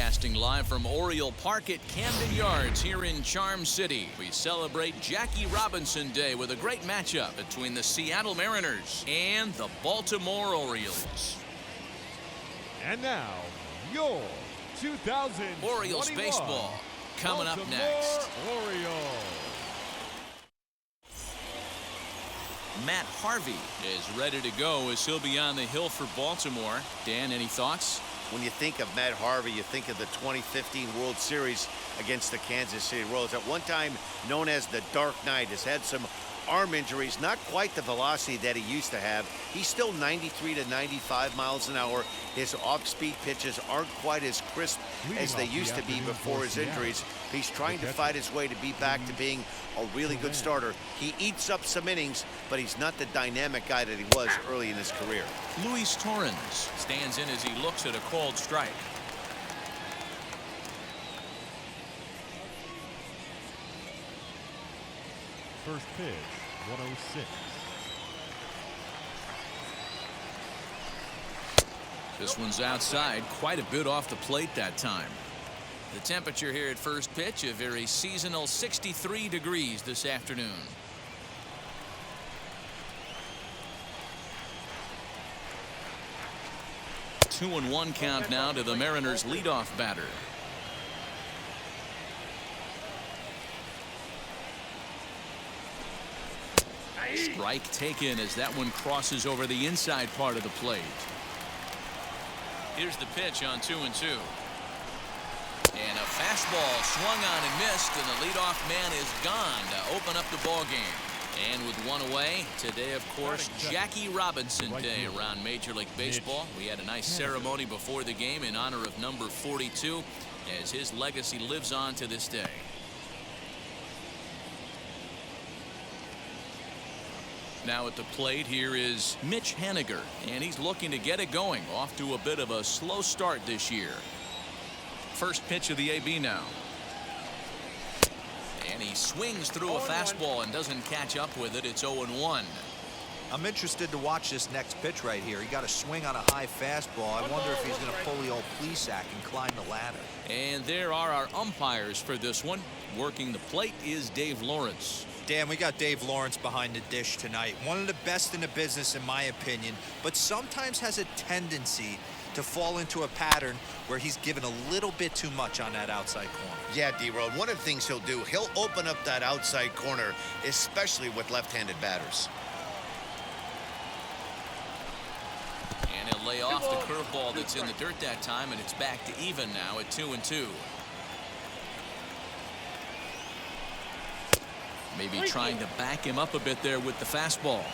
Broadcasting live from Oriole Park at Camden Yards here in Charm City. We celebrate Jackie Robinson Day with a great matchup between the Seattle Mariners and the Baltimore Orioles. And now, your 2021 Orioles baseball coming up next. Orioles. Matt Harvey is ready to go as he'll be on the hill for Baltimore. Dan, any thoughts? When you think of Matt Harvey, you think of the 2015 World Series against the Kansas City Royals. At one time known as the Dark Knight, has had some arm injuries, not quite the velocity that he used to have. He's still 93 to 95 miles an hour. His off-speed pitches aren't quite as crisp as they used to be before his injuries. He's trying to fight his way to be back to being a really good starter. He eats up some innings, but he's not the dynamic guy that he was early in his career. Luis Torrens stands in as he looks at a called strike. First pitch, 106. This one's outside, quite a bit off the plate that time. The temperature here at first pitch, a very seasonal 63 degrees this afternoon. Two and one count now to the Mariners leadoff batter. Strike taken as that one crosses over the inside part of the plate. Here's the pitch on 2-2. And a fastball swung on and missed, and the leadoff man is gone to open up the ball game. And with one away, today, of course, Jackie Robinson Day around Major League Baseball. We had a nice ceremony before the game in honor of number 42, as his legacy lives on to this day. Now at the plate here is Mitch Haniger, and he's looking to get it going. Off to a bit of a slow start this year. First pitch of the AB now. And he swings through a fastball and doesn't catch up with it. It's 0-1. I'm interested to watch this next pitch right here. He got a swing on a high fastball. I wonder if he's going to pull the old Plesac and climb the ladder. And there are our umpires for this one. Working the plate is Dave Lawrence. Dan, we got Dave Lawrence behind the dish tonight. One of the best in the business, in my opinion, but sometimes has a tendency to fall into a pattern where he's given a little bit too much on that outside corner. Yeah, D-Road, one of the things he'll do, he'll open up that outside corner, especially with left-handed batters. And he'll lay off the curveball that's in the dirt that time, and it's back to even now at 2-2. Maybe trying to back him up a bit there with the fastball.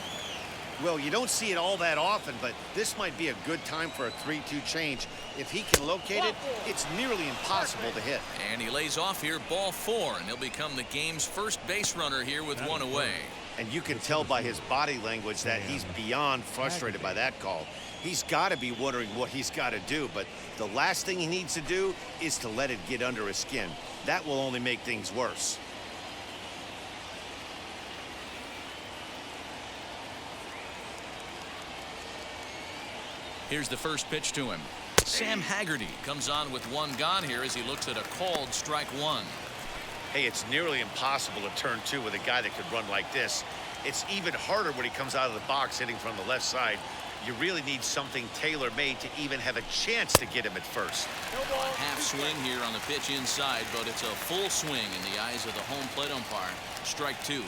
Well, you don't see it all that often, but this might be a good time for a 3-2 change. If he can locate it, it's nearly impossible to hit. And he lays off here, ball 4, and he'll become the game's first base runner here with one away. And you can tell by his body language that he's beyond frustrated by that call. He's got to be wondering what he's got to do, but the last thing he needs to do is to let it get under his skin. That will only make things worse. Here's the first pitch to him. Sam Haggerty comes on with one gone here as he looks at a called strike one. Hey, it's nearly impossible to turn two with a guy that could run like this. It's even harder when he comes out of the box hitting from the left side. You really need something tailor-made to even have a chance to get him at first. A half swing here on the pitch inside, but it's a full swing in the eyes of the home plate umpire. Strike two.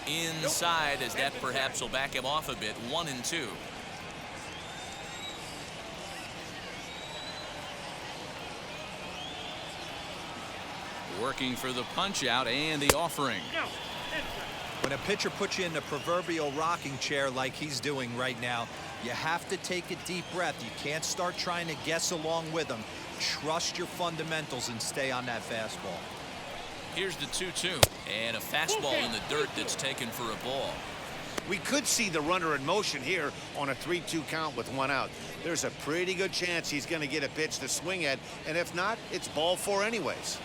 Inside, as that perhaps will back him off a bit. 1-2. Working for the punch out and the offering. When a pitcher puts you in the proverbial rocking chair like he's doing right now, you have to take a deep breath. You can't start trying to guess along with him. Trust your fundamentals and stay on that fastball. Here's the 2-2, and a fastball in the dirt that's taken for a ball. We could see the runner in motion here on a 3-2 count with one out. There's a pretty good chance he's going to get a pitch to swing at, and if not, it's ball 4 anyways.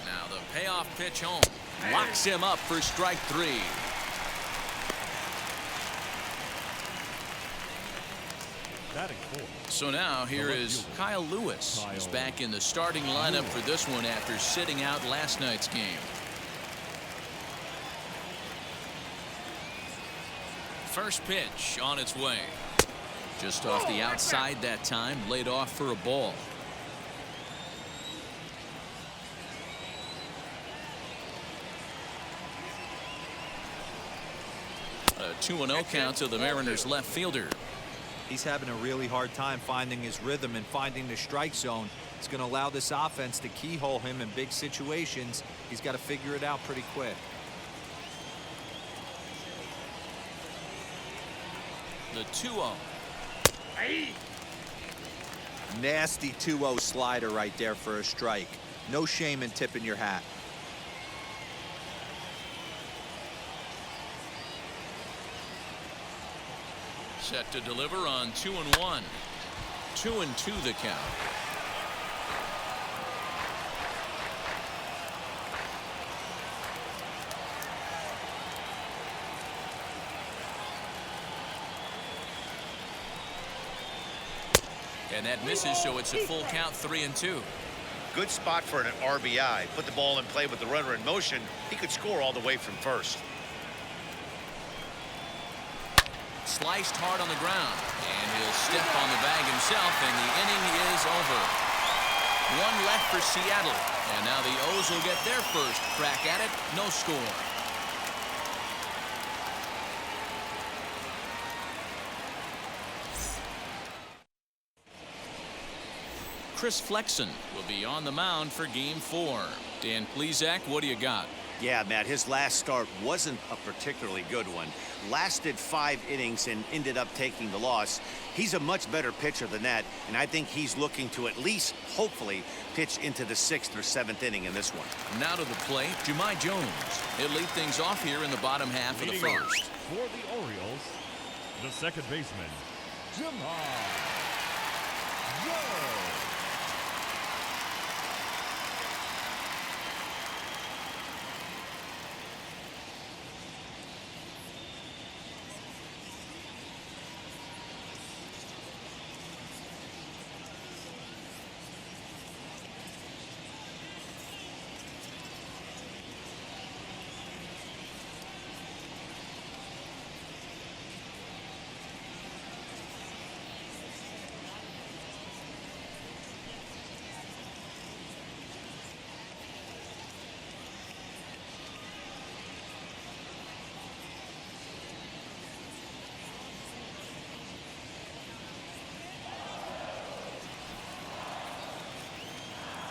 Now the payoff pitch home. Locks him up for strike 3. Batting fourth. So now here is Kyle Lewis. He's back in the starting lineup for this one after sitting out last night's game. First pitch on its way. Just off the outside that time, laid off for a ball. A 2-0 count to the Mariners left fielder. He's having a really hard time finding his rhythm and finding the strike zone. It's going to allow this offense to keyhole him in big situations. He's got to figure it out pretty quick. The 2-0. Nasty 2-0 slider right there for a strike. No shame in tipping your hat. Set to deliver on 2-1. 2-2 the count. And that misses, so it's a full count, 3-2. Good spot for an RBI. Put the ball in play with the runner in motion. He could score all the way from first. Sliced hard on the ground, and he'll step on the bag himself, and the inning is over. One left for Seattle, and now the O's will get their first crack at it. No score. Chris Flexen will be on the mound for Game 4. Dan Plesac, what do you got? Yeah, Matt, his last start wasn't a particularly good one. Lasted 5 innings and ended up taking the loss. He's a much better pitcher than that, and I think he's looking to at least, hopefully, pitch into the 6th or 7th inning in this one. Now to the plate, Jahmai Jones. He'll lead things off here in the bottom half of the first. For the Orioles, the second baseman, Jahmai Jones.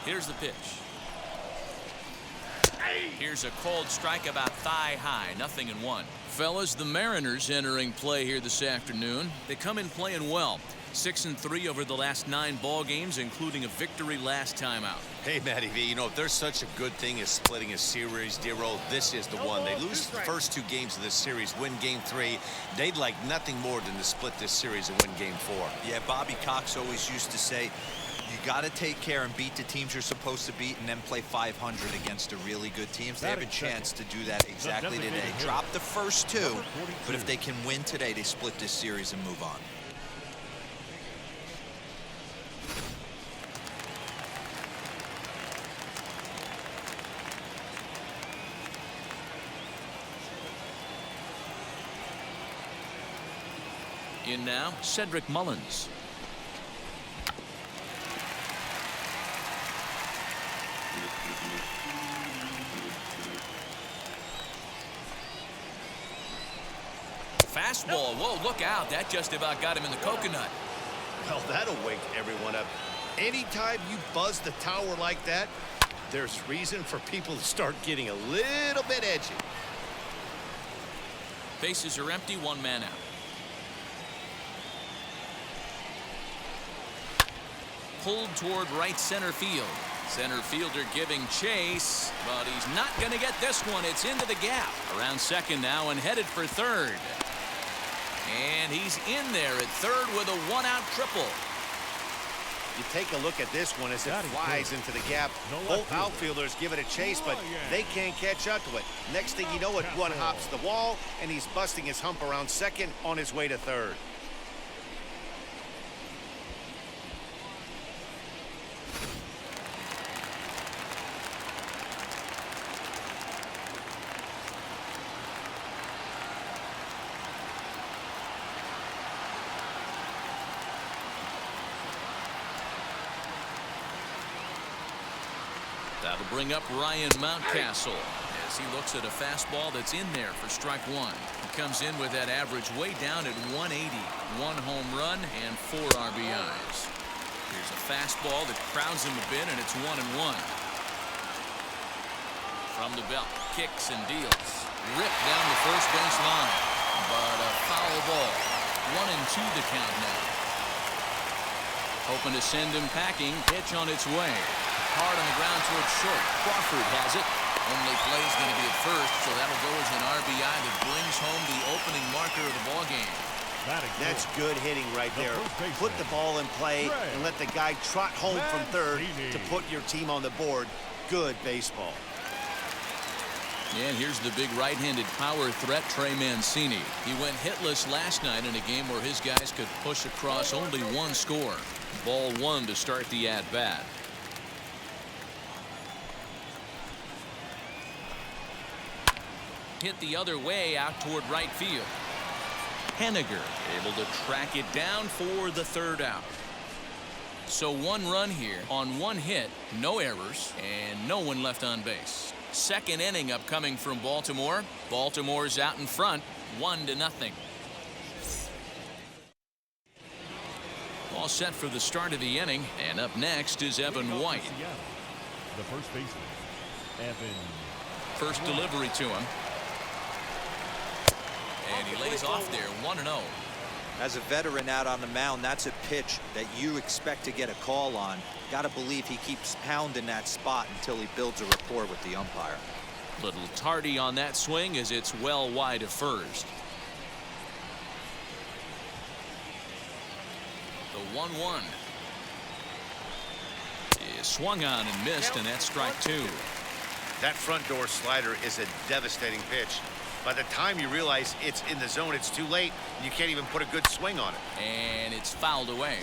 Here's the pitch. Here's a cold strike about thigh high. 0-1. Fellas, the Mariners entering play here this afternoon. They come in playing well. 6-3 over the last 9 ball games, including a victory last time out. Hey, Matty V, you know, if there's such a good thing as splitting a series, Dero, this is the one. They lose the first 2 games of this series, win Game 3. They'd like nothing more than to split this series and win Game 4. Yeah, Bobby Cox always used to say, you got to take care and beat the teams you're supposed to beat and then play 500 against the really good teams. They have a chance to do that exactly today. Drop the first 2, but if they can win today, they split this series and move on. In now, Cedric Mullins. Fastball. Whoa, look out. That just about got him in the coconut. Well, that'll wake everyone up. Anytime you buzz the tower like that, there's reason for people to start getting a little bit edgy. Bases are empty, 1 man out. Pulled toward right center field. Center fielder giving chase, but he's not going to get this one. It's into the gap. Around second now and headed for third. And he's in there at third with a 1-out triple. You take a look at this one as it flies into the gap. Both outfielders give it a chase, but they can't catch up to it. Next thing you know it, one hops the wall, and he's busting his hump around second on his way to third. That'll bring up Ryan Mountcastle as he looks at a fastball that's in there for strike one. He comes in with that average way down at 180. 1 home run and 4 RBIs. Here's a fastball that crowds him a bit, and it's 1-1. From the belt, kicks and deals. Ripped down the first base line, but a foul ball. 1-2 the count now. Hoping to send him packing. Pitch on its way. Hard on the ground towards short. Crawford has it. Only play's going to be at first, so that'll go as an RBI that brings home the opening marker of the ballgame. That's good hitting right there. Put the ball in play and let the guy trot home from third to put your team on the board. Good baseball. And here's the big right-handed power threat, Trey Mancini. He went hitless last night in a game where his guys could push across only 1 score. Ball 1 to start the at-bat. Hit the other way out toward right field. Henniger able to track it down for the 3rd out. So 1 run here on 1 hit, no errors, and no one left on base. 2nd inning upcoming from Baltimore. Baltimore's out in front, 1-0. All set for the start of the inning, and up next is Evan White. The first baseman, Evan. First delivery to him. And he lays off there, 1-0. As a veteran out on the mound, that's a pitch that you expect to get a call on. Got to believe he keeps pounding that spot until he builds a rapport with the umpire. Little tardy on that swing as it's well wide of first. The 1-1 is swung on and missed, and that's strike 2. That front door slider is a devastating pitch. By the time you realize it's in the zone, it's too late. You can't even put a good swing on it. And it's fouled away.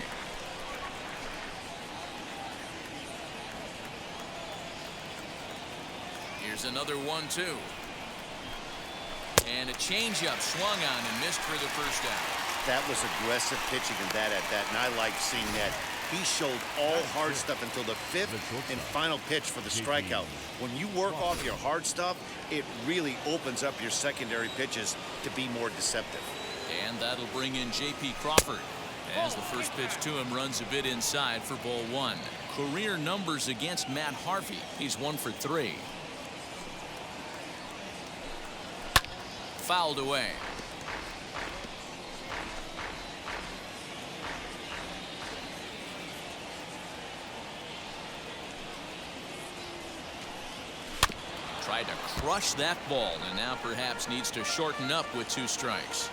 Here's another 1-2. And a changeup swung on and missed for the first out. That was aggressive pitching in that at-bat, and I like seeing that. He showed all hard stuff until the 5th and final pitch for the strikeout. When you work off your hard stuff, it really opens up your secondary pitches to be more deceptive. And that'll bring in J.P. Crawford as the first pitch to him runs a bit inside for ball 1. Career numbers against Matt Harvey. He's 1 for 3. Fouled away. Tried to crush that ball, and now perhaps needs to shorten up with 2 strikes.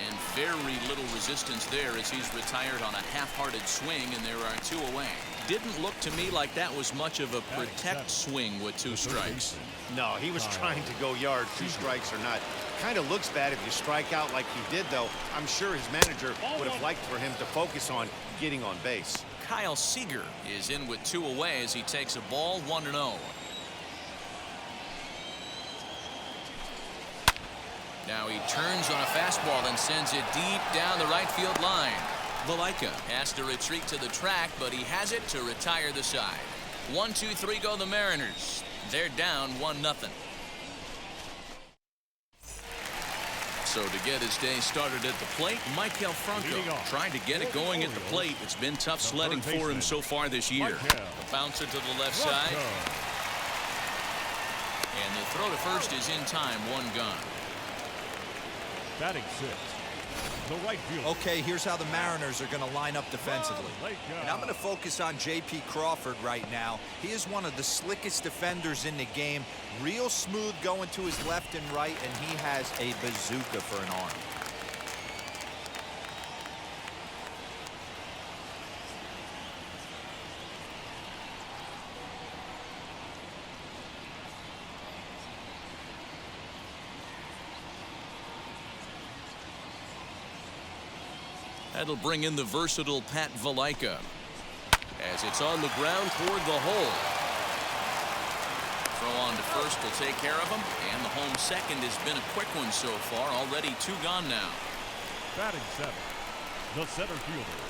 And very little resistance there as he's retired on a half-hearted swing, and there are 2 away. Didn't look to me like that was much of a protect swing with 2 strikes. No, he was trying to go yard, 2 strikes or not. Kind of looks bad if you strike out like he did, though. I'm sure his manager would have liked for him to focus on getting on base. Kyle Seager is in with 2 away as he takes a ball, 1-0. Now he turns on a fastball and sends it deep down the right field line. Valaika has to retreat to the track, but he has it to retire the side. 1-2-3 go the Mariners. They're down 1-0. So to get his day started at the plate, Maikel Franco trying to get it going at the plate. It's been tough sledding for him so far this year. A bouncer to the left side. And the throw to first is in time, 1 gone. Batting 6. The right fielder. Okay, here's how the Mariners are going to line up defensively. And I'm going to focus on J.P. Crawford right now. He is one of the slickest defenders in the game. Real smooth going to his left and right, and he has a bazooka for an arm. That'll bring in the versatile Pat Valaika as it's on the ground toward the hole. Throw on to first will take care of him, and the home second has been a quick one so far. Already 2 gone now. Batting 7th, the center fielder,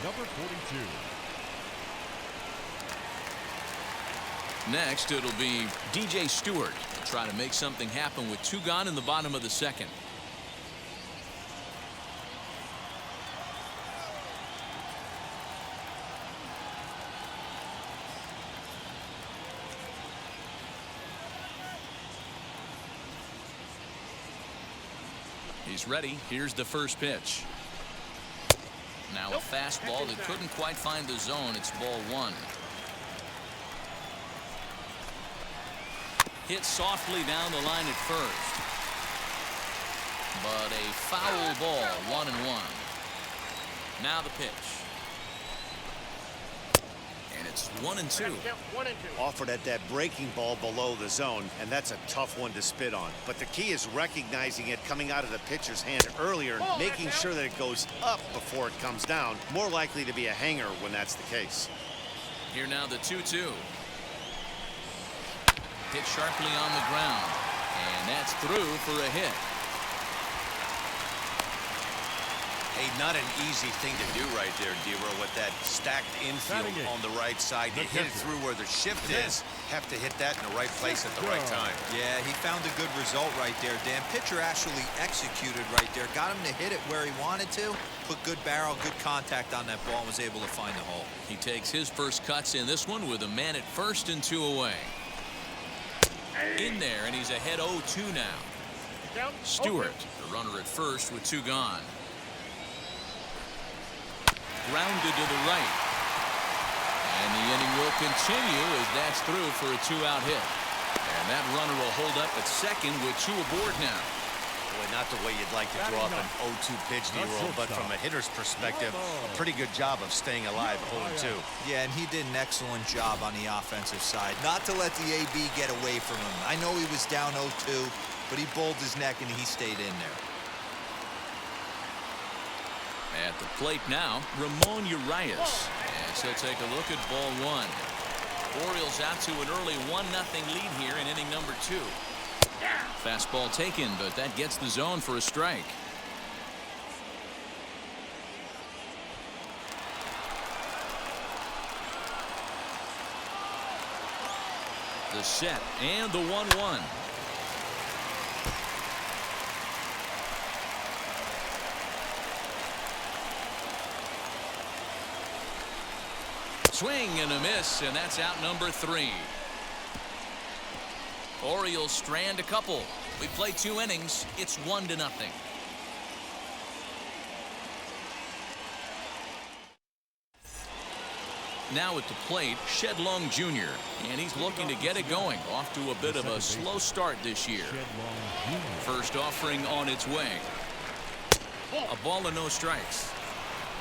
number 42. Next, it'll be DJ Stewart to try to make something happen with 2 gone in the bottom of the second. He's ready. Here's the first pitch. Now a fastball that couldn't quite find the zone. It's ball 1. Hit softly down the line at first. But a foul ball, 1-1. Now the pitch. And it's 1-2. Offered at that breaking ball below the zone, and that's a tough one to spit on. But the key is recognizing it coming out of the pitcher's hand earlier, making sure that it goes up before it comes down. More likely to be a hanger when that's the case. Here now the 2-2. Hit sharply on the ground, and that's through for a hit. Hey, not an easy thing to do right there, D-Row, with that stacked infield on the right side. You hit it through where the shift is, have to hit that in the right place at the right time. Yeah, he found a good result right there, Dan. Pitcher actually executed right there. Got him to hit it where he wanted to. Put good barrel, good contact on that ball, and was able to find the hole. He takes his first cuts in this one with a man at first and 2 away. In there, and he's ahead 0-2 now. Stewart, the runner at first with 2 gone. Grounded to the right. And the inning will continue as that's through for a 2-out hit. And that runner will hold up at second with 2 aboard now. Boy, not the way you'd like to draw up an 0-2 pitch, D-Row, but from a hitter's perspective, a pretty good job of staying alive 0-2. Yeah, and he did an excellent job on the offensive side. Not to let the AB get away from him. I know he was down 0-2, but he bowled his neck and he stayed in there. At the plate now, Ramon Urias. As he'll take a look at ball 1. Orioles out to an early 1-0 lead here in inning number 2. Fastball taken, but that gets the zone for a strike. The set and the 1-1. Swing and a miss, and that's out number 3. Orioles strand a couple. We play 2 innings. It's 1-0. Now at the plate, Shedlong Jr., and he's looking to get it going. Off to a bit of a slow start this year. First offering on its way. A ball and no strikes.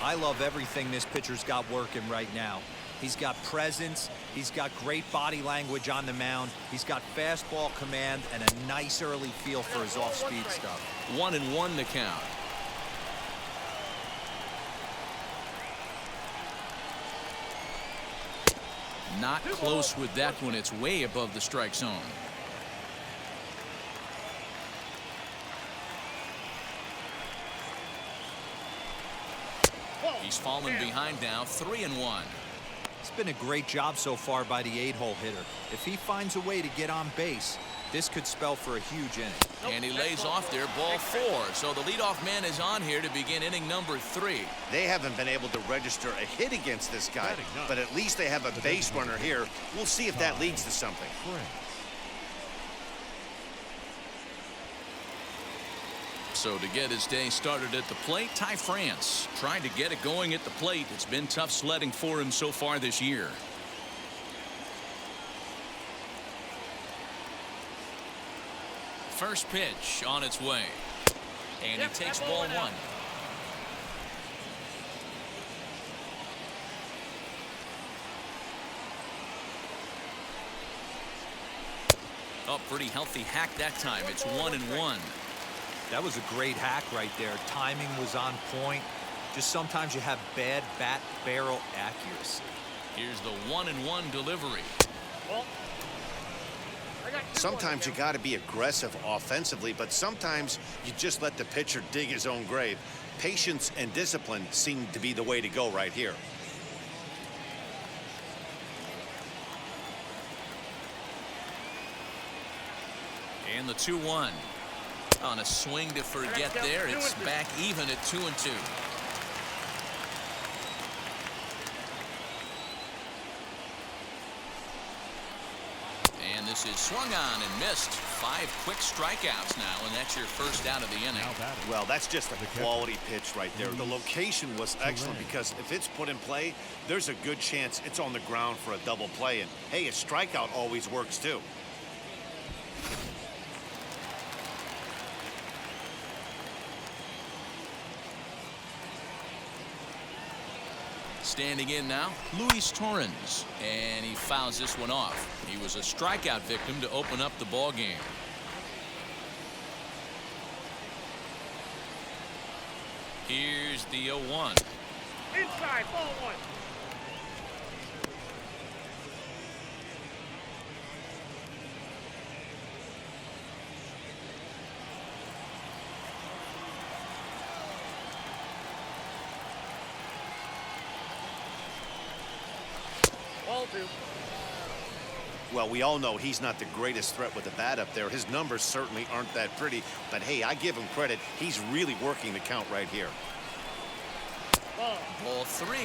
I love everything this pitcher's got working right now. He's got presence. He's got great body language on the mound. He's got fastball command and a nice early feel for his off-speed stuff. 1-1 to count. Not close with that one. It's way above the strike zone. He's fallen behind now, 3-1. It's been a great job so far by the 8-hole hitter. If he finds a way to get on base, this could spell for a huge inning. And he lays off there, ball 4. So the leadoff man is on here to begin inning number 3. They haven't been able to register a hit against this guy, but at least they have a base runner here. We'll see if that leads to something. So to get his day started at the plate, Ty France trying to get it going at the plate. It's been tough sledding for him so far this year. First pitch on its way. And he takes ball one. Oh, pretty healthy hack that time. It's 1-1. That was a great hack right there. Timing was on point. Just sometimes you have bad bat barrel accuracy. Here's the 1-1 delivery. Sometimes you got to be aggressive offensively, but sometimes you just let the pitcher dig his own grave. Patience and discipline seem to be the way to go right here. And the 2-1. On a swing to forget there, it's back even at 2-2. And this is swung on and missed. 5 quick strikeouts now, and that's your first out of the inning. Well, that's just a quality pitch right there. The location was excellent because if it's put in play, there's a good chance it's on the ground for a double play. And hey, a strikeout always works too. Standing in now, Luis Torrens, and he fouls this one off. He was a strikeout victim to open up the ball game. Here's the 0-1. Inside, ball one. Well, we all know he's not the greatest threat with the bat up there. His numbers certainly aren't that pretty, but hey, I give him credit. He's really working the count right here. Ball 3.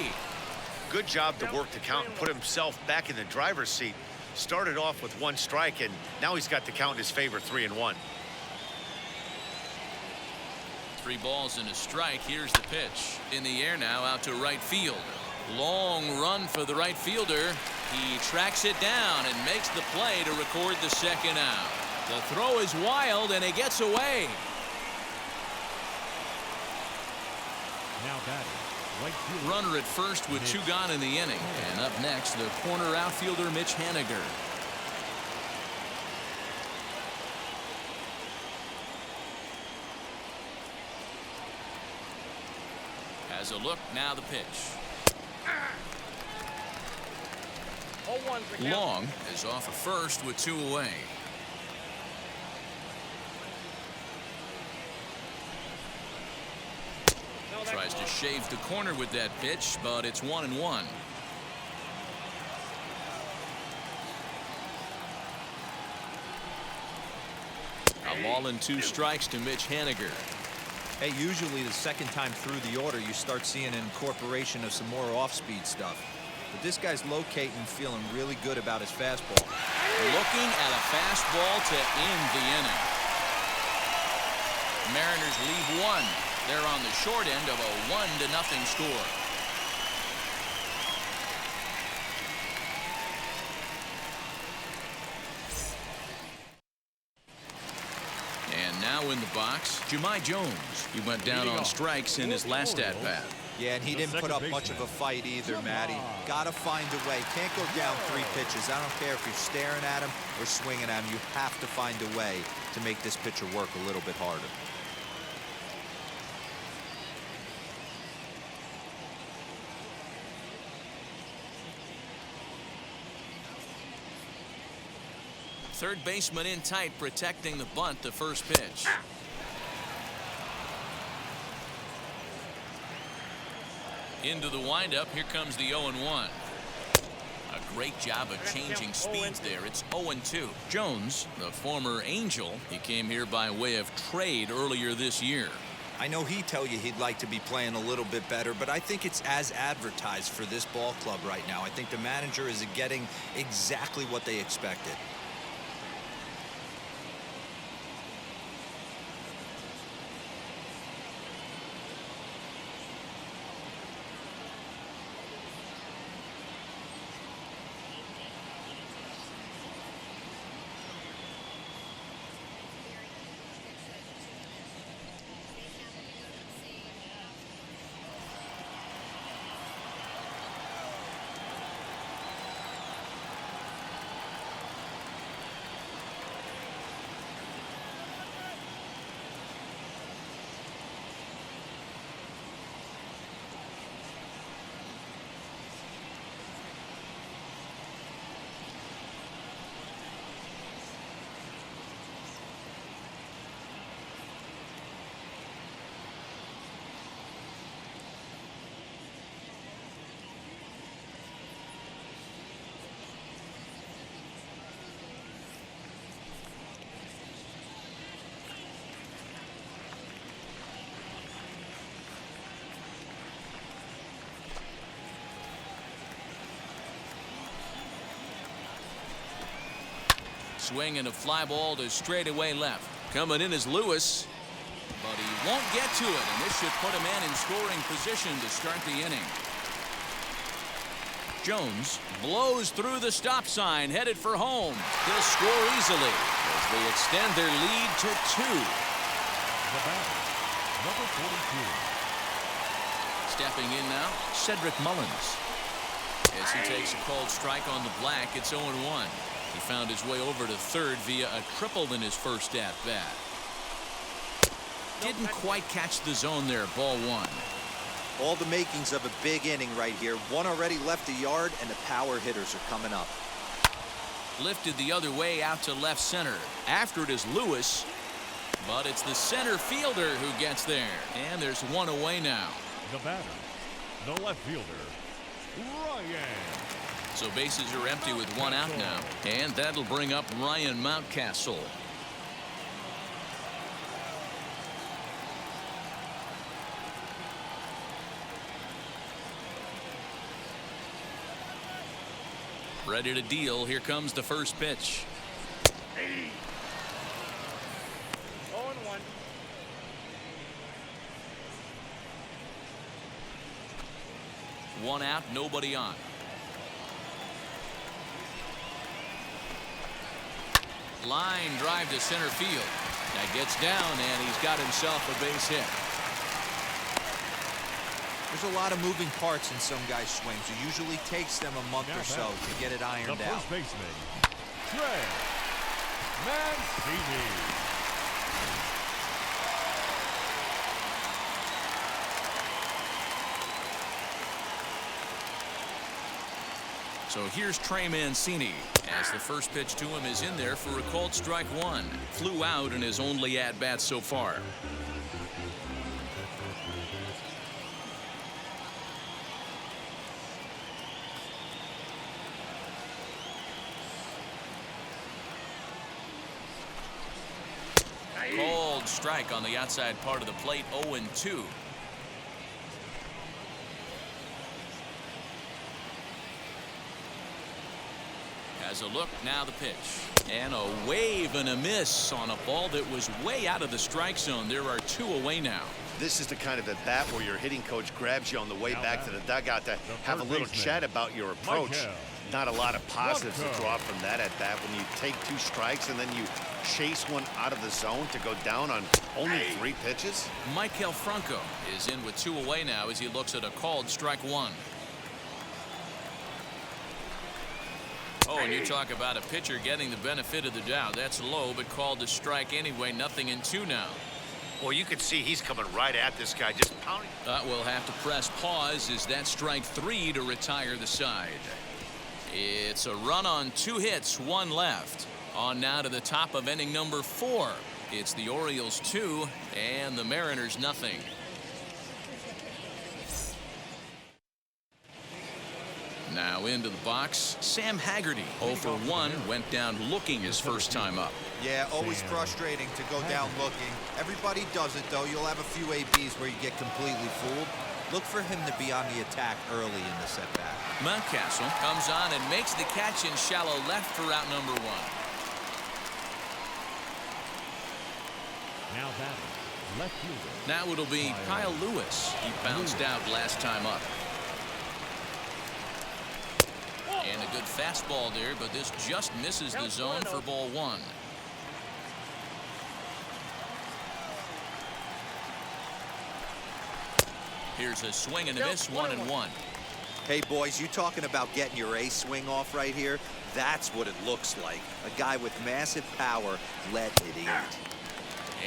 Good job to work the count and put himself back in the driver's seat. Started off with 1 strike, and now he's got the count in his favor, 3-1. 3 balls and a strike. Here's the pitch. In the air now, out to right field. Long run for the right fielder. He tracks it down and makes the play to record the second out. The throw is wild, and it gets away. Now batting, right fielder. Runner at first with 2 gone in the inning. And up next, the corner outfielder, Mitch Haniger. Has a look, now the pitch. Long is off of first with 2 away. Tries to shave the corner with that pitch, but it's 1-1. A ball and 2 strikes to Mitch Haniger. Hey, usually the second time through the order, you start seeing an incorporation of some more off-speed stuff. But this guy's locating, feeling really good about his fastball. Looking at a fastball to end the inning. Mariners leave 1. They're on the short end of a 1-0 score. And now in the box, Jahmai Jones. He went down on strikes in his last at-bat. Yeah, and he didn't put up much of a fight either, Matty. Gotta find a way. Can't go down 3 pitches. I don't care if you're staring at him or swinging at him. You have to find a way to make this pitcher work a little bit harder. Third baseman in tight, protecting the bunt, the first pitch. Into the windup, here comes the 0-1. A great job of changing speeds there. It's 0-2. Jones, the former Angel, he came here by way of trade earlier this year. I know he'd tell you he'd like to be playing a little bit better, but I think it's as advertised for this ball club right now. I think the manager is getting exactly what they expected. swing and a fly ball to straightaway left. Coming in is Lewis, but he won't get to it, and this should put a man in scoring position to start the inning. Jones blows through the stop sign, headed for home. He'll score easily as they extend their lead to 2. The batter, number 42. Stepping in now, Cedric Mullins. As he takes a called strike on the black, it's 0-1. He found his way over to third via a triple in his first at-bat. Didn't quite catch the zone there, ball 1. All the makings of a big inning right here. One already left the yard, and the power hitters are coming up. Lifted the other way out to left center. After it is Lewis, but it's the center fielder who gets there. And there's one away now. The batter, the left fielder, Ryan. So bases are empty with one out now. And that'll bring up Ryan Mountcastle. Ready to deal. Here comes the first pitch. 0-1. One out, nobody on. Line drive to center field. That gets down, and he's got himself a base hit. There's a lot of moving parts in some guys' swings. It usually takes them a month or so to get it The ironed out. first baseman, Trey Mancini. So here's Trey Mancini as the first pitch to him is in there for a called strike 1. Flew out in his only at-bat so far. Called strike on the outside part of the plate, 0-2. Has a look, now the pitch. And a wave and a miss on a ball that was way out of the strike zone. There are 2 away now. This is the kind of at bat where your hitting coach grabs you on the way back to the dugout to have a little chat about your approach. Not a lot of positives to draw from that at bat when you take 2 strikes and then you chase one out of the zone to go down on only 3 pitches. Michael Franco is in with 2 away now as he looks at a called strike 1. Oh, and you talk about a pitcher getting the benefit of the doubt. That's low, but called a strike anyway. Nothing in 2 now. Well, you can see he's coming right at this guy, just pounding. We'll have to press pause as that strike 3 to retire the side. It's a run on 2 hits, 1 left. On now to the top of inning number 4. It's the Orioles 2 and the Mariners nothing. Now into the box, Sam Haggerty. 0 for 1, went down looking his first time up. Yeah, always frustrating to go down looking. Everybody does it, though. You'll have a few ABs where you get completely fooled. Look for him to be on the attack early in the setback. Mountcastle comes on and makes the catch in shallow left for out number 1. Now batting, left fielder. Now it'll be Kyle Lewis. He bounced out last time up. And a good fastball there, but this just misses the zone for ball 1. Here's a swing and a miss, 1-1. Hey, boys, you talking about getting your A swing off right here? That's what it looks like. A guy with massive power, let it eat.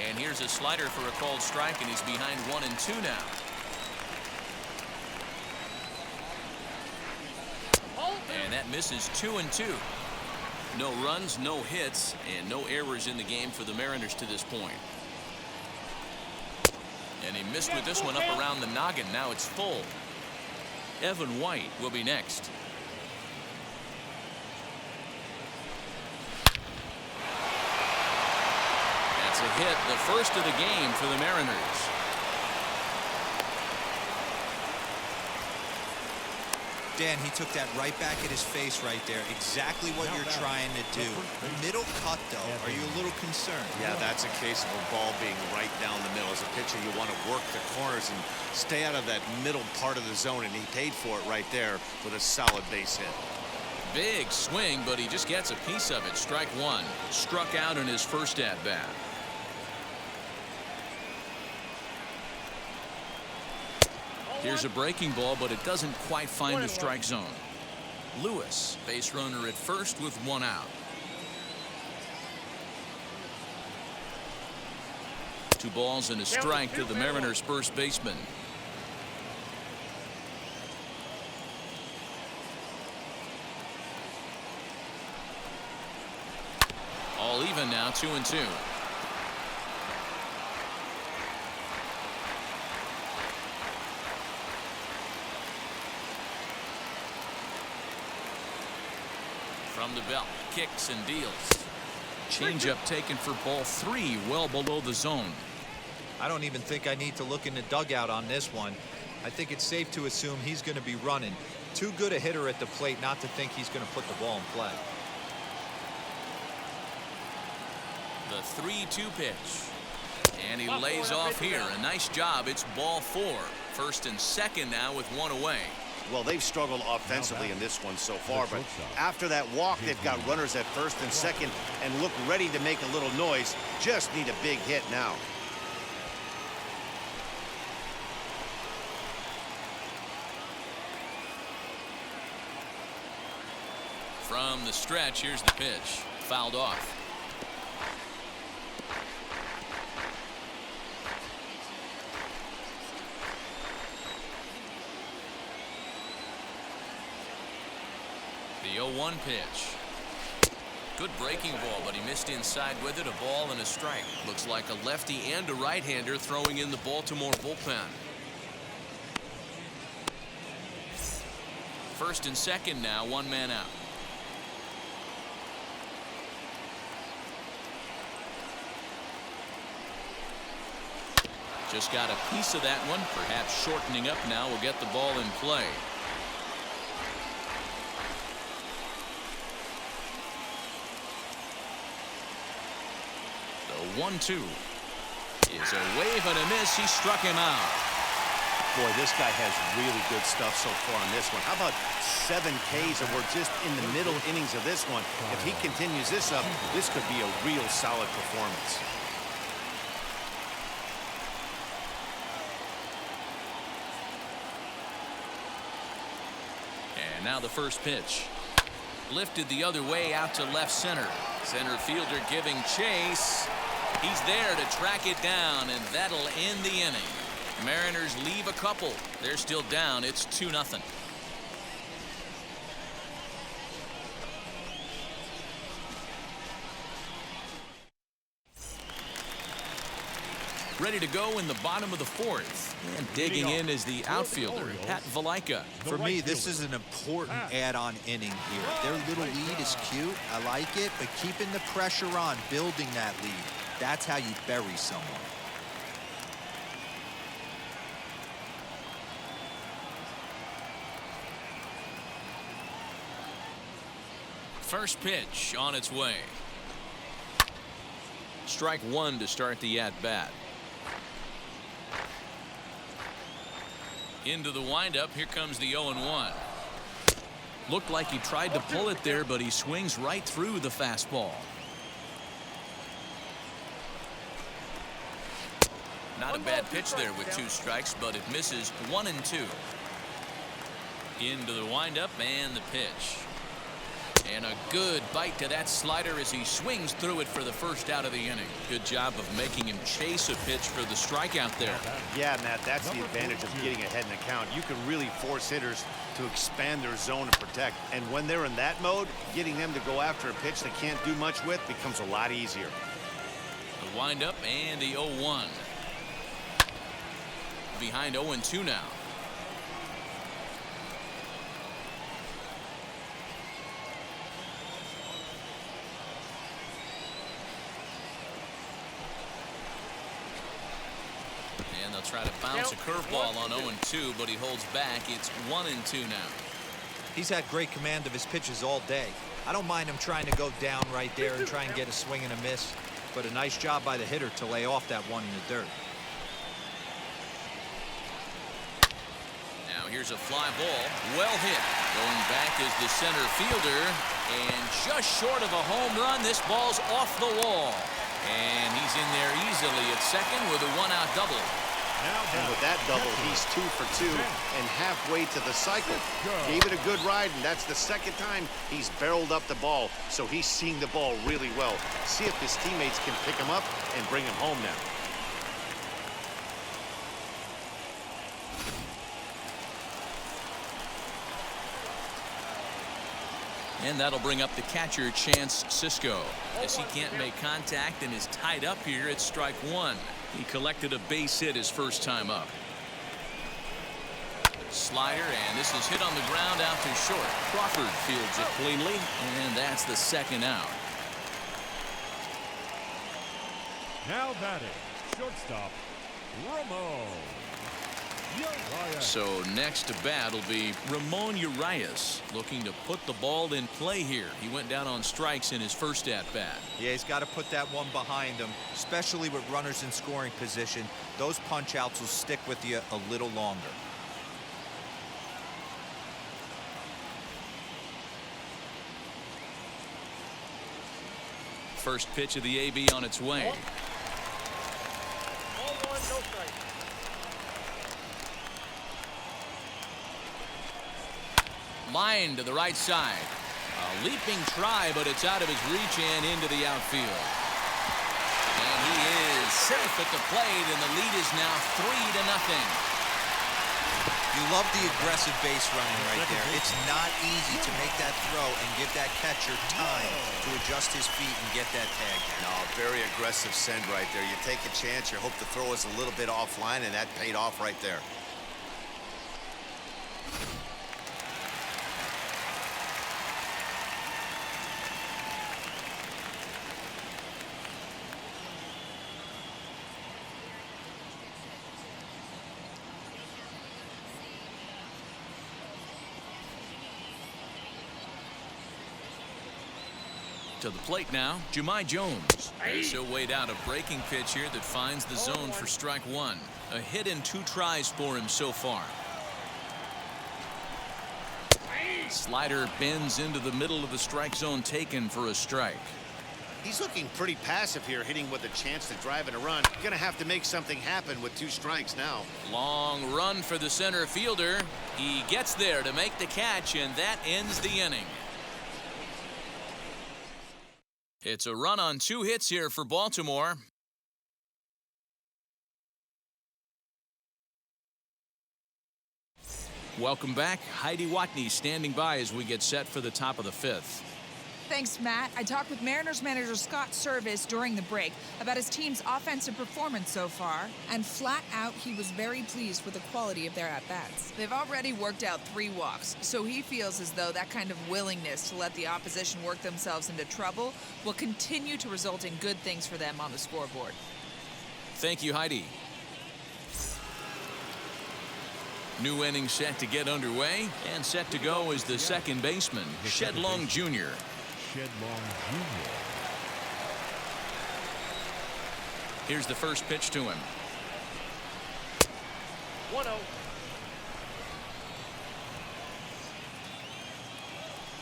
And here's a slider for a called strike, and he's behind 1-2 now. And that misses 2-2. No runs, no hits, and no errors in the game for the Mariners to this point. And he missed with this one up around the noggin. Now it's full. Evan White will be next. That's a hit, the first of the game for the Mariners. Dan, he took that right back at his face right there. Exactly what you're trying to do. Middle cut, though. Are you a little concerned? Yeah, that's a case of a ball being right down the middle. As a pitcher, you want to work the corners and stay out of that middle part of the zone, and he paid for it right there with a solid base hit. Big swing, but he just gets a piece of it. Strike one. Struck out in his first at-bat. Here's a breaking ball, but it doesn't quite find the strike zone. Lewis, base runner at first with one out. 2 balls and a strike to the Mariners' first baseman. All even now, 2-2. From the belt, kicks and deals. Changeup taken for ball 3, well below the zone. I don't even think I need to look in the dugout on this one. I think it's safe to assume he's going to be running. Too good a hitter at the plate not to think he's going to put the ball in play. The 3-2 pitch. And he lays off here. A nice job. It's ball 4. First and second now with one away. Well, they've struggled offensively in this one so far, but after that walk, they've got runners at first and second and look ready to make a little noise. Just need a big hit now. From the stretch, here's the pitch. Fouled off. The 0-1 pitch. Good breaking ball, but he missed inside with it. A ball and a strike. Looks like a lefty and a right-hander throwing in the Baltimore bullpen. First and second now, 1 man out. Just got a piece of that one. Perhaps shortening up now will get the ball in play. The 1-2 is a wave and a miss. He struck him out. Boy, this guy has really good stuff so far on this one. How about 7 Ks, and we're just in the middle innings of this one. If he continues this up, this could be a real solid performance. And now the first pitch. Lifted the other way out to left center. Center fielder giving chase. He's there to track it down, and that'll end the inning. Mariners leave a couple. They're still down. It's 2-0. Ready to go in the bottom of the 4th. And digging in is the outfielder, Pat Valaika. For me, this is an important add-on inning here. Their little lead is cute. I like it, but keeping the pressure on, building that lead, that's how you bury someone. First pitch on its way. Strike 1 to start the at-bat. Into the windup. Here comes the 0-1. Looked like he tried to pull it there, but he swings right through the fastball. Not a bad pitch there with 2 strikes, but it misses 1 and 2. Into the windup and the pitch. And a good bite to that slider as he swings through it for the first out of the inning. Good job of making him chase a pitch for the strikeout there. Yeah, Matt, that's the advantage of getting ahead in the count. You can really force hitters to expand their zone and protect. And when they're in that mode, getting them to go after a pitch they can't do much with becomes a lot easier. The windup and the 0-1. Behind 0-2 now. And they'll try to bounce a curveball on 0-2, but he holds back. It's 1-2 now. He's had great command of his pitches all day. I don't mind him trying to go down right there and try and get a swing and a miss, but a nice job by the hitter to lay off that one in the dirt. Now here's a fly ball, well hit. Going back is the center fielder, and just short of a home run, this ball's off the wall. And he's in there easily at second with a one-out double. And with that double, he's 2 for 2 and halfway to the cycle. Gave it a good ride, and that's the second time he's barreled up the ball. So he's seeing the ball really well. See if his teammates can pick him up and bring him home now. And that'll bring up the catcher, Chance Sisco. As he can't make contact and is tied up here, it's strike one. He collected a base hit his first time up. Slider, and this is hit on the ground out to short. Crawford fields it cleanly, and that's the second out. Now batting, shortstop, Ramon. So next to bat will be Ramon Urias, looking to put the ball in play here. He went down on strikes in his first at-bat. Yeah, he's got to put that one behind him, especially with runners in scoring position. Those punch-outs will stick with you a little longer. First pitch of the AB on its way. 1-1, no strike. Line to the right side. A leaping try, but it's out of his reach and into the outfield. And he is safe at the plate, and the lead is now 3-0. You love the aggressive base running right there. It's not easy to make that throw and give that catcher time to adjust his feet and get that tag. No, very aggressive send right there. You take a chance, you hope the throw is a little bit offline, and that paid off right there. To the plate now, Jahmai Jones. He'll wait out a breaking pitch here that finds the zone for strike one. A hit in 2 tries for him so far. Slider bends into the middle of the strike zone, taken for a strike. He's looking pretty passive here, hitting with a chance to drive in a run. Gonna have to make something happen with 2 strikes now. Long run for the center fielder. He gets there to make the catch, and that ends the inning. It's a run on 2 hits here for Baltimore. Welcome back. Heidi Watney standing by as we get set for the top of the 5th. Thanks, Matt. I talked with Mariners manager Scott Service during the break about his team's offensive performance so far, and flat out, he was very pleased with the quality of their at-bats. They've already worked out 3 walks, so he feels as though that kind of willingness to let the opposition work themselves into trouble will continue to result in good things for them on the scoreboard. Thank you, Heidi. New inning set to get underway, and set to go is the second baseman, Shed Long Jr. Shed Long Jr. Here's the first pitch to him. 1-0.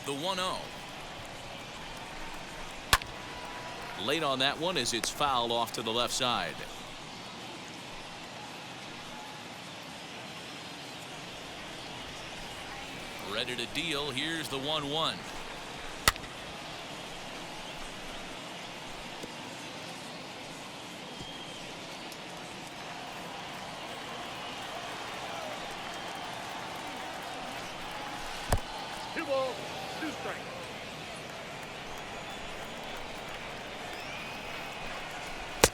The 1-0. Late on that one as it's fouled off to the left side. Ready to deal. Here's the 1-1. Two balls, 2 strikes.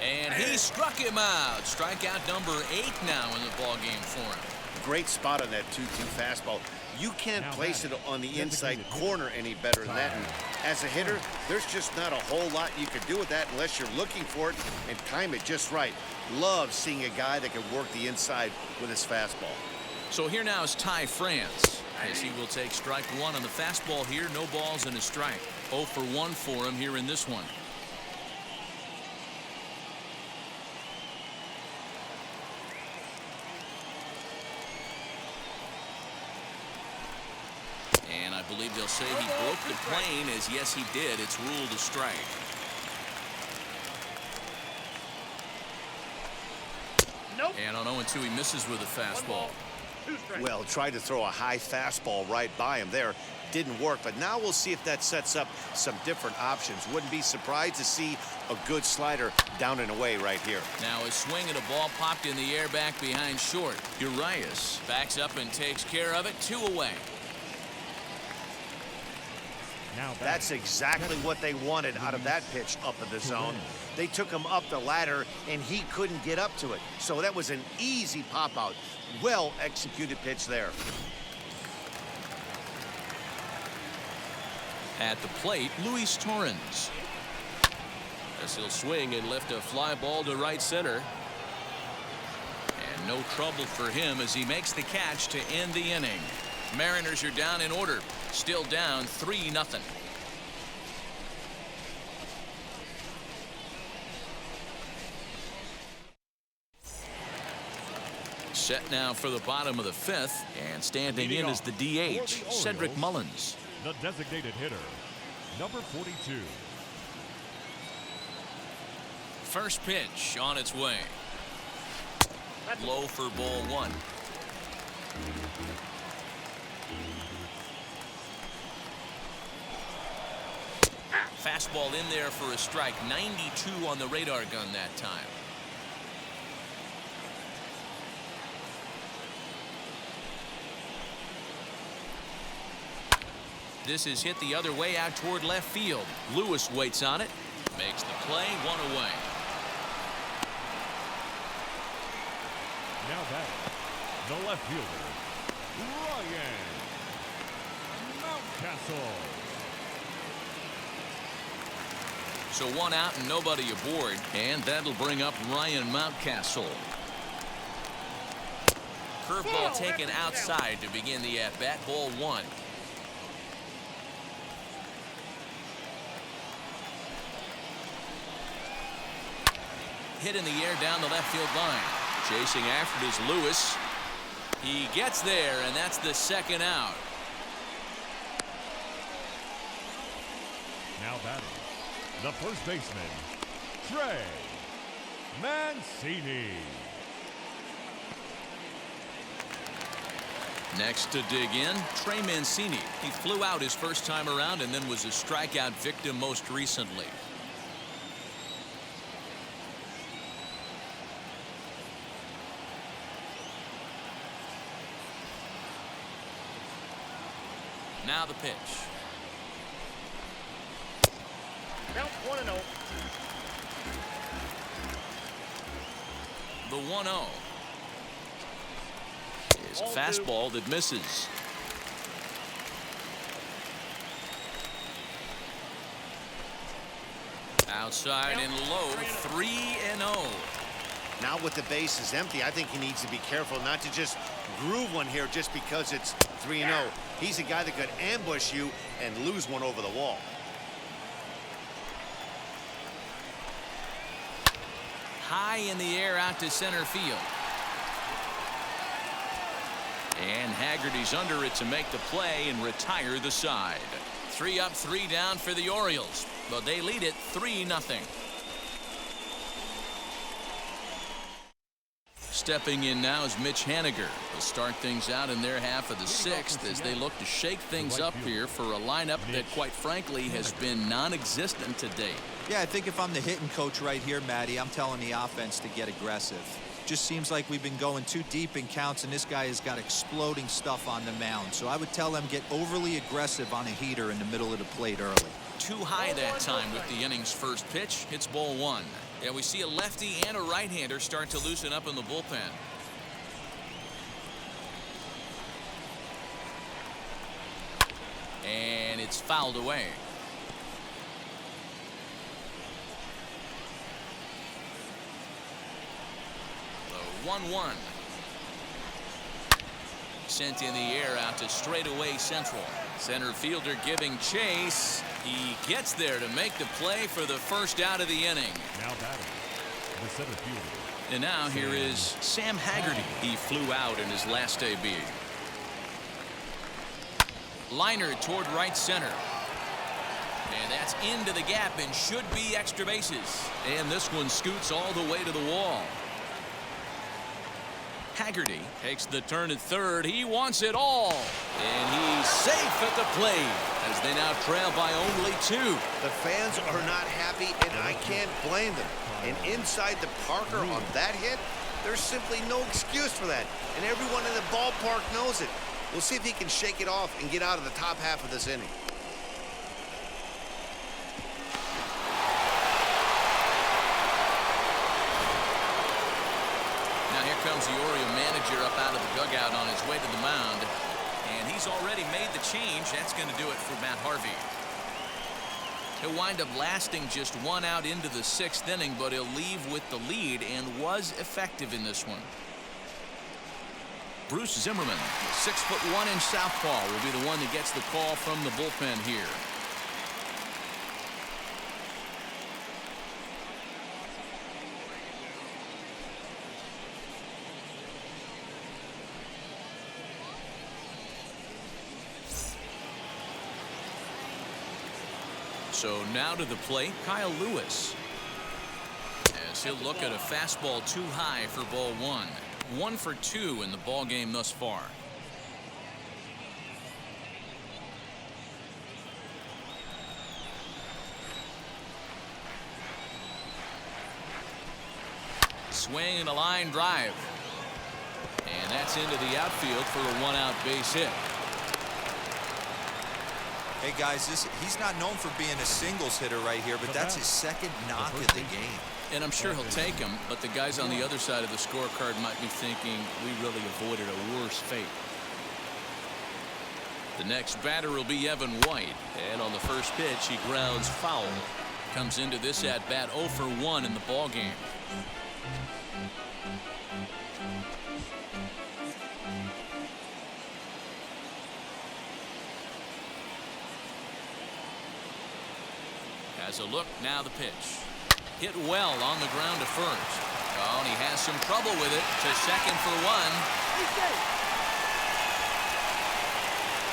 And he struck him out. Strikeout number 8 now in the ballgame for him. Great spot on that 2-2 fastball. You can't place it on the inside corner any better than that. And as a hitter, there's just not a whole lot you can do with that unless you're looking for it and time it just right. Love seeing a guy that can work the inside with his fastball. So here now is Ty France. as he will take strike one on the fastball here. No balls and a strike. 0 for 1 for him here in this one. And I believe they'll say he broke the plane, as yes he did. It's ruled a strike. Nope. And on 0-2 he misses with a fastball. Well, tried to throw a high fastball right by him there. Didn't work, but now we'll see if that sets up some different options. Wouldn't be surprised to see a good slider down and away right here. Now a swing at a ball popped in the air back behind short. Urias backs up and takes care of it. 2 away. Now That's exactly what they wanted out of that pitch up in the zone. They took him up the ladder, and he couldn't get up to it. So that was an easy pop-out. Well-executed pitch there. At the plate, Luis Torrens. As he'll swing and lift a fly ball to right center. And no trouble for him as he makes the catch to end the inning. Mariners are down in order. Still down 3-0. Set now for the bottom of the 5th, and standing in is the DH, Cedric Mullins. the designated hitter, number 42. First pitch on its way. Low for ball 1. Fastball in there for a strike. 92 on the radar gun that time. This is hit the other way out toward left field. Lewis waits on it. Makes the play. 1 away. Now back, the left fielder, Ryan Mountcastle. So 1 out and nobody aboard, and that'll bring up Ryan Mountcastle. Curveball taken outside to begin the at-bat. Ball 1. Hit in the air down the left field line. Chasing after it is Lewis. He gets there, and that's the 2nd out. Now batting, the first baseman, Trey Mancini. Next to dig in, Trey Mancini. He flew out his first time around and then was a strikeout victim most recently. Now the pitch. Count 1-0. The 1-0 is a fastball that misses. Outside and low. 3-0. Now with the bases empty, I think he needs to be careful not to just groove one here just because it's 3-0. He's a guy that could ambush you and lose one over the wall. High in the air out to center field. And Haggerty's under it to make the play and retire the side. 3 up, 3 down for the Orioles. But they lead it 3-0. Stepping in now is Mitch Haniger. They'll start things out in their half of the 6th as they look to shake things up here for a lineup that, quite frankly, has been non-existent to date. Yeah, I think if I'm the hitting coach right here, Matty, I'm telling the offense to get aggressive. Just seems like we've been going too deep in counts, and this guy has got exploding stuff on the mound. So I would tell them get overly aggressive on a heater in the middle of the plate early. Too high that time with the inning's first pitch. It's ball 1. And we see a lefty and a right-hander start to loosen up in the bullpen. And it's fouled away. The 1-1. Sent in the air out to straightaway central. Center fielder giving chase. He gets there to make the play for the first out of the inning. Now batting, the center fielder. And now here is Sam Haggerty. He flew out in his last debut. Liner toward right center. And that's into the gap and should be extra bases. And this one scoots all the way to the wall. Haggerty takes the turn at third. He wants it all. And he's safe at the plate as they now trail by only 2. The fans are not happy, and I can't blame them. And inside the Parker on that hit, there's simply no excuse for that. And everyone in the ballpark knows it. We'll see if he can shake it off and get out of the top half of this inning. Comes the Oriole manager up out of the dugout on his way to the mound, and he's already made the change. That's going to do it for Matt Harvey. He'll wind up lasting just 1 out into the 6th inning, but he'll leave with the lead and was effective in this one. Bruce Zimmerman, 6'1" southpaw, will be the one that gets the call from the bullpen here. So now to the plate, Kyle Lewis. As he'll look at a fastball too high for ball 1. 1 for 2 in the ball game thus far. Swing and a line drive. And that's into the outfield for a 1-out base hit. Hey guys, he's not known for being a singles hitter right here, but that's his 2nd knock of the game. And I'm sure he'll take him, but the guys on the other side of the scorecard might be thinking we really avoided a worse fate. The next batter will be Evan White, and on the first pitch he grounds foul. Comes into this at bat 0 for 1 in the ball game. As a look, now the pitch. Hit well on the ground to first. Oh, and he has some trouble with it to second for 1.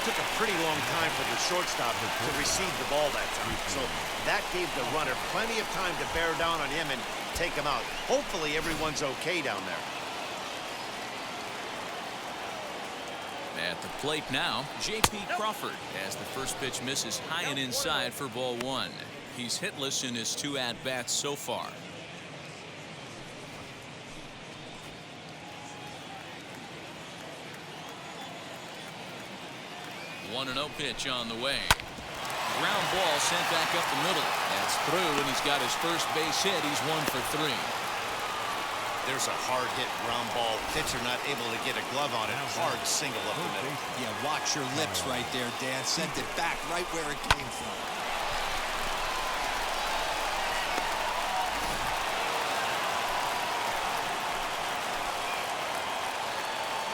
Took a pretty long time for the shortstop to receive the ball that time. So that gave the runner plenty of time to bear down on him and take him out. Hopefully everyone's okay down there. At the plate now, J.P. Crawford as the first pitch misses high and inside for ball 1. He's hitless in his 2 at-bats so far. 1-0 pitch on the way. Ground ball sent back up the middle. That's through, and he's got his first base hit. He's 1 for 3. There's a hard hit ground ball. Pitcher not able to get a glove on it. Hard single up the middle. Yeah, watch your lips right there, Dan. Sent it back right where it came from.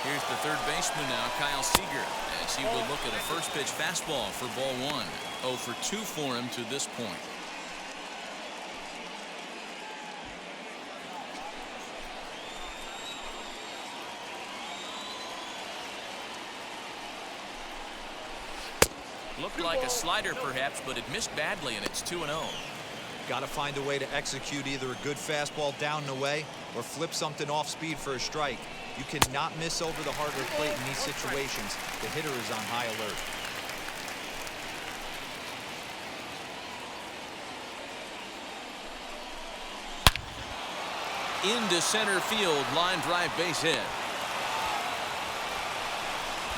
Here's the third baseman now, Kyle Seager, as he will look at a first pitch fastball for ball 1. 0 for 2 for him to this point. Looked like a slider perhaps, but it missed badly, and it's 2-0. Got to find a way to execute either a good fastball down and away or flip something off speed for a strike. You cannot miss over the hardwood plate in these situations. The hitter is on high alert. Into center field, line drive base hit.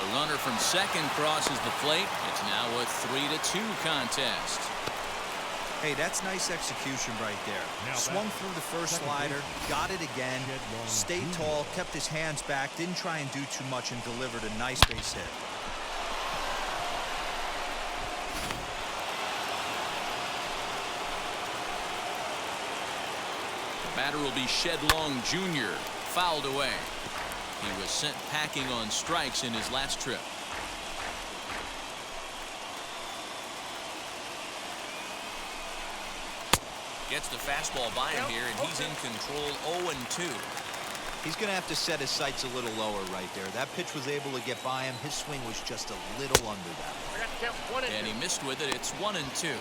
The runner from second crosses the plate. It's now a 3-2 contest. Hey, that's nice execution right there. Swung through the first slider, got it again, stayed tall, kept his hands back, didn't try and do too much, and delivered a nice base hit. The batter will be Shed Long Jr. Fouled away. He was sent packing on strikes in his last trip. Gets the fastball by him here, and he's in control 0-2. He's going to have to set his sights a little lower right there. That pitch was able to get by him. His swing was just a little under that. And he missed with it. It's 1-2.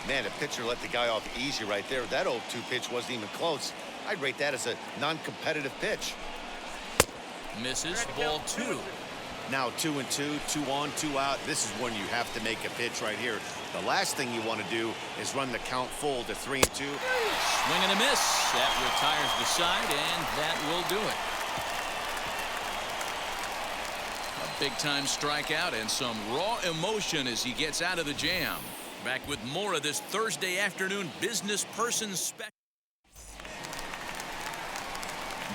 Man, the pitcher let the guy off easy right there. That 0-2 pitch wasn't even close. I'd rate that as a non-competitive pitch. Misses, ball 2. Now 2-2, 2 on, 2 out. This is when you have to make a pitch right here. The last thing you want to do is run the count full to 3-2. Swing and a miss. That retires the side, and that will do it. A big-time strikeout and some raw emotion as he gets out of the jam. Back with more of this Thursday afternoon business person spec.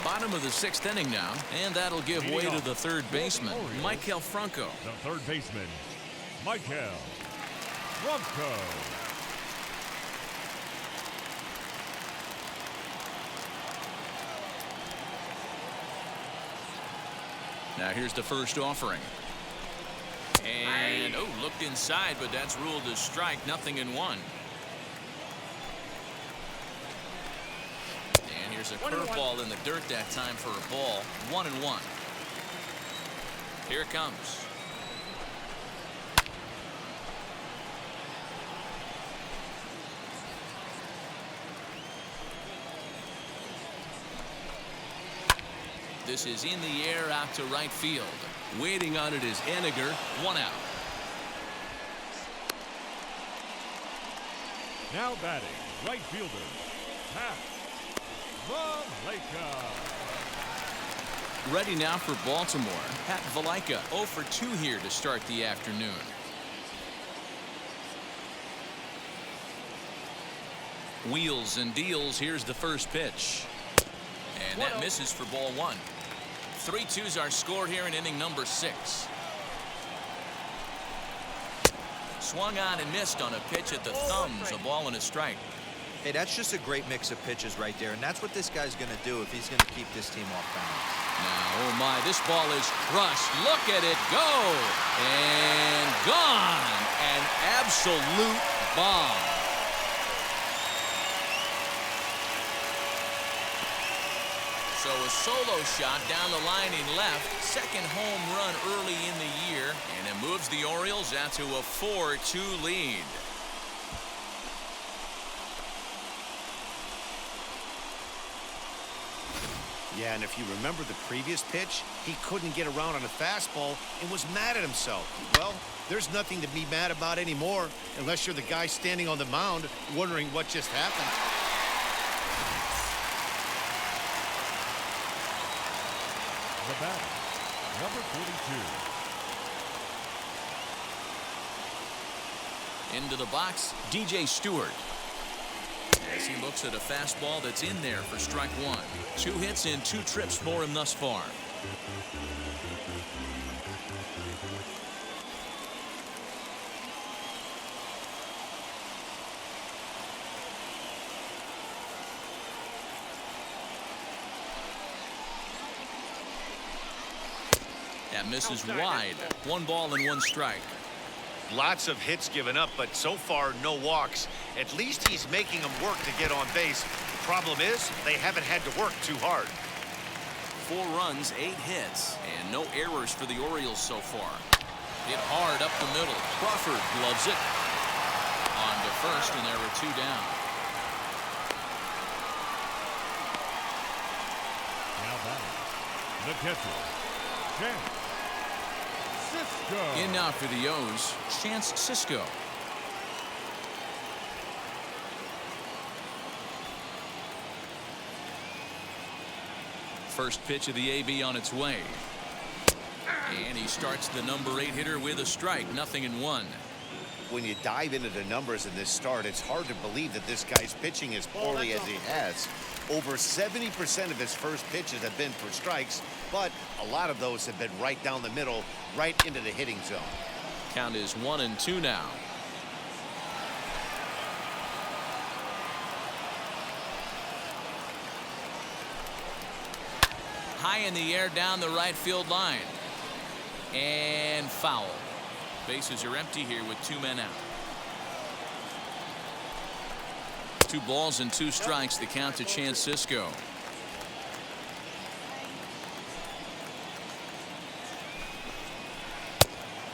Bottom of the 6th inning now, and that'll give way to the third baseman, Maikel Franco. The third baseman, Maikel Franco. Now here's the first offering. And, oh, looked inside, but that's ruled as strike, 0-1. And here's a curveball in the dirt that time for a ball, 1-1. Here it comes. This is in the air out to right field. Waiting on it is Henniger, 1 out. Now batting, right fielder, Pat Valaika. Ready now for Baltimore. Pat Valaika, 0 for 2 here to start the afternoon. Wheels and deals. Here's the first pitch. And that misses for ball 1. 3-2's our score here in inning number 6. Swung on and missed on a pitch at the thumbs. A ball and a strike. Hey, that's just a great mix of pitches right there, and that's what this guy's going to do if he's going to keep this team off balance. Now, oh my, this ball is crushed. Look at it go. And gone. An absolute bomb. So a solo shot down the line in left. Second home run early in the year. And it moves the Orioles out to a 4-2 lead. Yeah, and if you remember the previous pitch, he couldn't get around on a fastball and was mad at himself. Well, there's nothing to be mad about anymore unless you're the guy standing on the mound wondering what just happened. The batter, number 42. Into the box, DJ Stewart. As he looks at a fastball that's in there for strike 1. 2 hits and 2 trips for him thus far. That misses wide. 1 ball and 1 strike. Lots of hits given up, but so far no walks. At least he's making them work to get on base. The problem is they haven't had to work too hard. 4 runs, 8 hits, and no errors for the Orioles so far. Hit hard up the middle. Crawford gloves it. On to first, and there were 2 down. Now batting, the catcher, Chance Cisco. In now for the O's, Chance Cisco. First pitch of the AB on its way. And he starts the number 8 hitter with a strike, 0-1. When you dive into the numbers in this start, it's hard to believe that this guy's pitching as poorly as he has. Over 70% of his first pitches have been for strikes, but a lot of those have been right down the middle, right into the hitting zone. Count is 1-2 now. high in the air down the right field line. And foul. Bases are empty here with 2 men out. 2 balls and 2 strikes, the count to Francisco.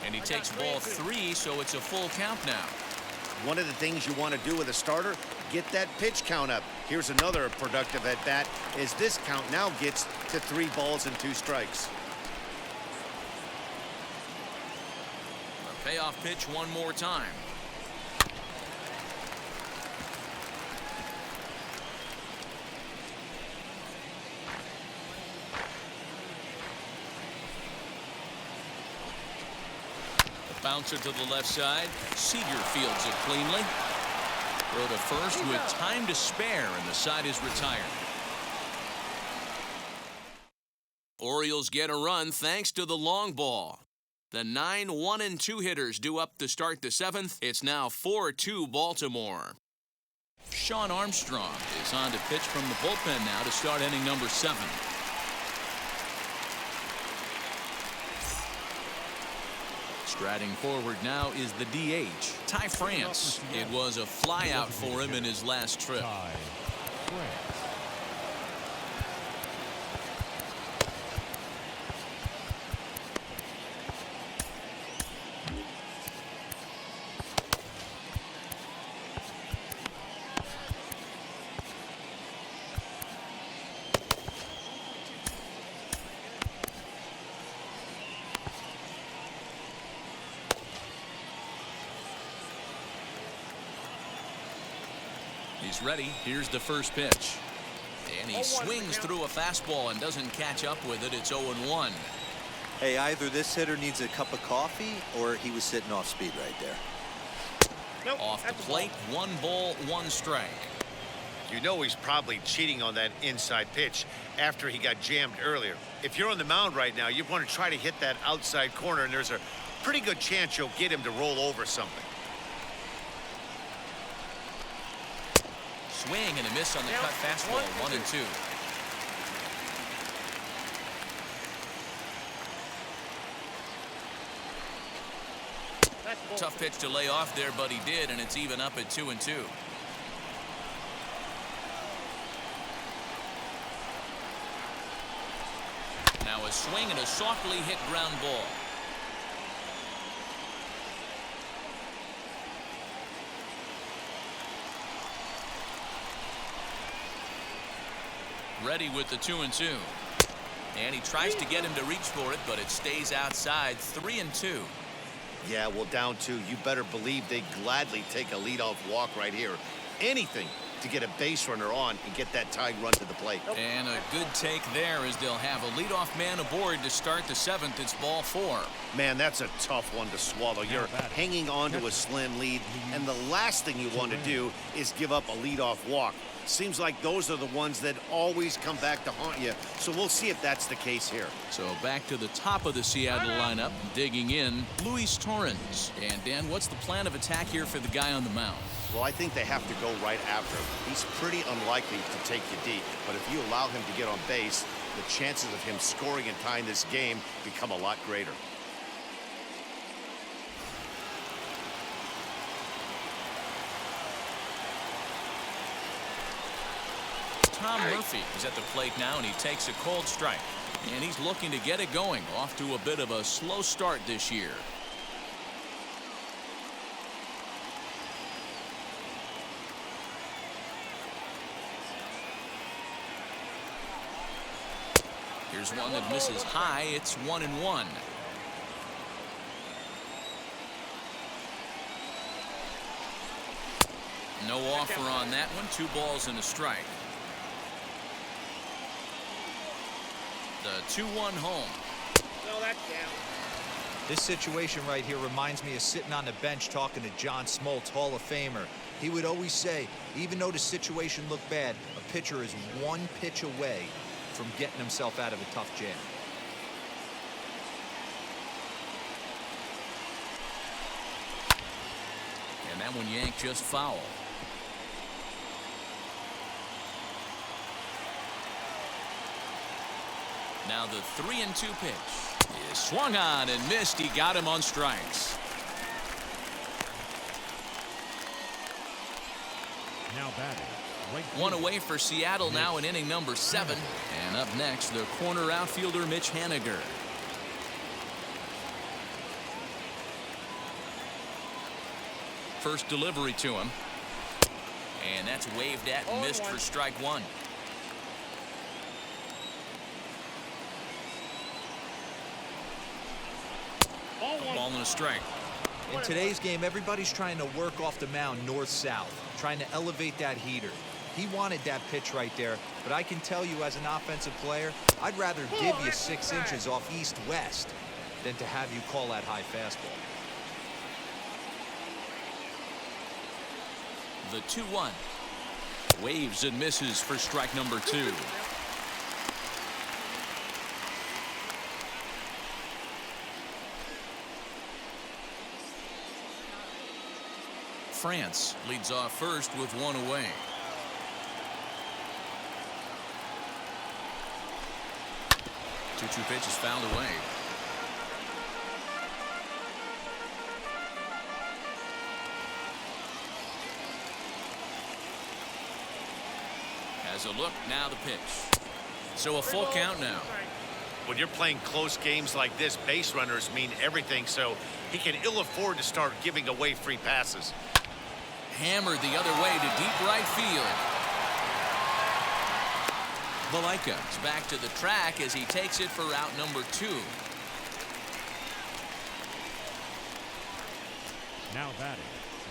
And he takes ball 3, so it's a full count now. One of the things you want to do with a starter, get that pitch count up. Here's another productive at bat as this count now gets to 3 balls and 2 strikes. A payoff pitch one more time. Bouncer to the left side. Seager fields it cleanly. Throw to first with time to spare, and the side is retired. Orioles get a run thanks to the long ball. The 9 1-2 hitters due up to start the 7th. It's now 4-2 Baltimore. Sean Armstrong is on to pitch from the bullpen now to start inning number 7. Striding forward now is the DH, Ty France. It was a flyout for him in his last trip. Ty France. He's ready. Here's the first pitch. And he swings through a fastball and doesn't catch up with it. It's 0-1. Hey, either this hitter needs a cup of coffee or he was sitting off speed right there. Nope, Off the plate, 1 ball, 1 strike. You know he's probably cheating on that inside pitch after he got jammed earlier. If you're on the mound right now, you want to try to hit that outside corner, and there's a pretty good chance you'll get him to roll over something. Swing and a miss on the cut fastball, 1-2. Tough pitch to lay off there, but he did, and it's even up at 2-2. Now a swing and a softly hit ground ball. Ready with the 2-2. And he tries to get him to reach for it, but it stays outside. 3-2. Yeah, well, down 2, you better believe they gladly take a leadoff walk right here. Anything to get a base runner on and get that tying run to the plate. And a good take there as they'll have a leadoff man aboard to start the 7th. It's ball 4. Man, that's a tough one to swallow. You're hanging on to a slim lead, and the last thing you want to do is give up a leadoff walk. Seems like those are the ones that always come back to haunt you, so we'll see if that's the case here. So back to the top of the Seattle lineup, digging in, Luis Torrens. And Dan, what's the plan of attack here for the guy on the mound? Well, I think they have to go right after him. He's pretty unlikely to take you deep, but if you allow him to get on base, the chances of him scoring and tying this game become a lot greater. Tom Murphy is at the plate now, and he takes a cold strike. And he's looking to get it going, off to a bit of a slow start this year. Here's one that misses high. It's 1-1. No offer on that one. 2 balls and a strike. The 2-1 home. No, that's down. This situation right here reminds me of sitting on the bench talking to John Smoltz, Hall of Famer. He would always say, even though the situation looked bad, a pitcher is 1 pitch away from getting himself out of a tough jam. And that one yanked just foul. Now the 3-2 pitch is swung on and missed. He got him on strikes. Now batting. Right One field. away for Seattle now in inning number 7. And up next, the corner outfielder Mitch Haniger. First delivery to him. And that's waved at and missed for strike 1. Ball and a strike. In today's game, everybody's trying to work off the mound north-south, trying to elevate that heater. He wanted that pitch right there, but I can tell you as an offensive player, I'd rather give you 6 inches off east-west than to have you call that high fastball. The 2-1. Waves and misses for strike number 2. France leads off first with 1 away. Two pitch is fouled away. Has a look, now the pitch. So a full count now. When you're playing close games like this, base runners mean everything, so he can ill afford to start giving away free passes. Hammered the other way to deep right field. Valaika is back to the track as he takes it for route number 2. Now batting.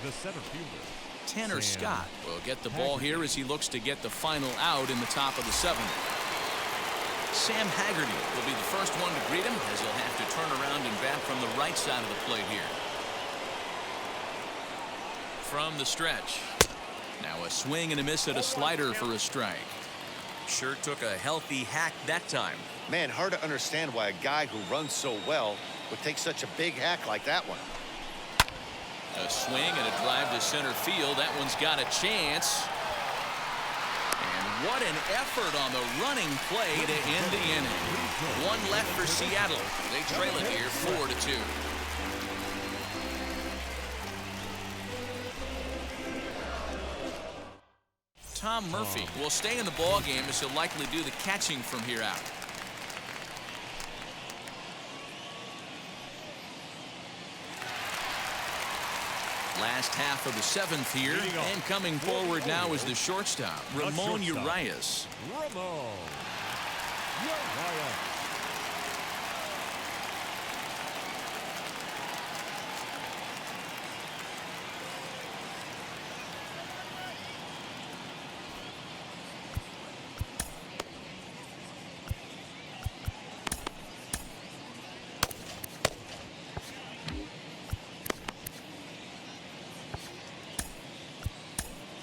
The center fielder. Tanner Sam Scott will get the ball here as he looks to get the final out in the top of the 7th. Sam Haggerty will be the first one to greet him as he'll have to turn around and bat from the right side of the plate here. From the stretch. Now a swing and a miss at a slider for a strike. Sure took a healthy hack that time. Man, hard to understand why a guy who runs so well would take such a big hack like that one. A swing and a drive to center field. That one's got a chance. And what an effort on the running play to end the inning. 1 left for Seattle. They trail it here 4-2. Tom Murphy will stay in the ball game as he'll likely do the catching from here out. Last half of the 7th here, and coming forward now is the shortstop, Ramon Urias. Ramon Urias.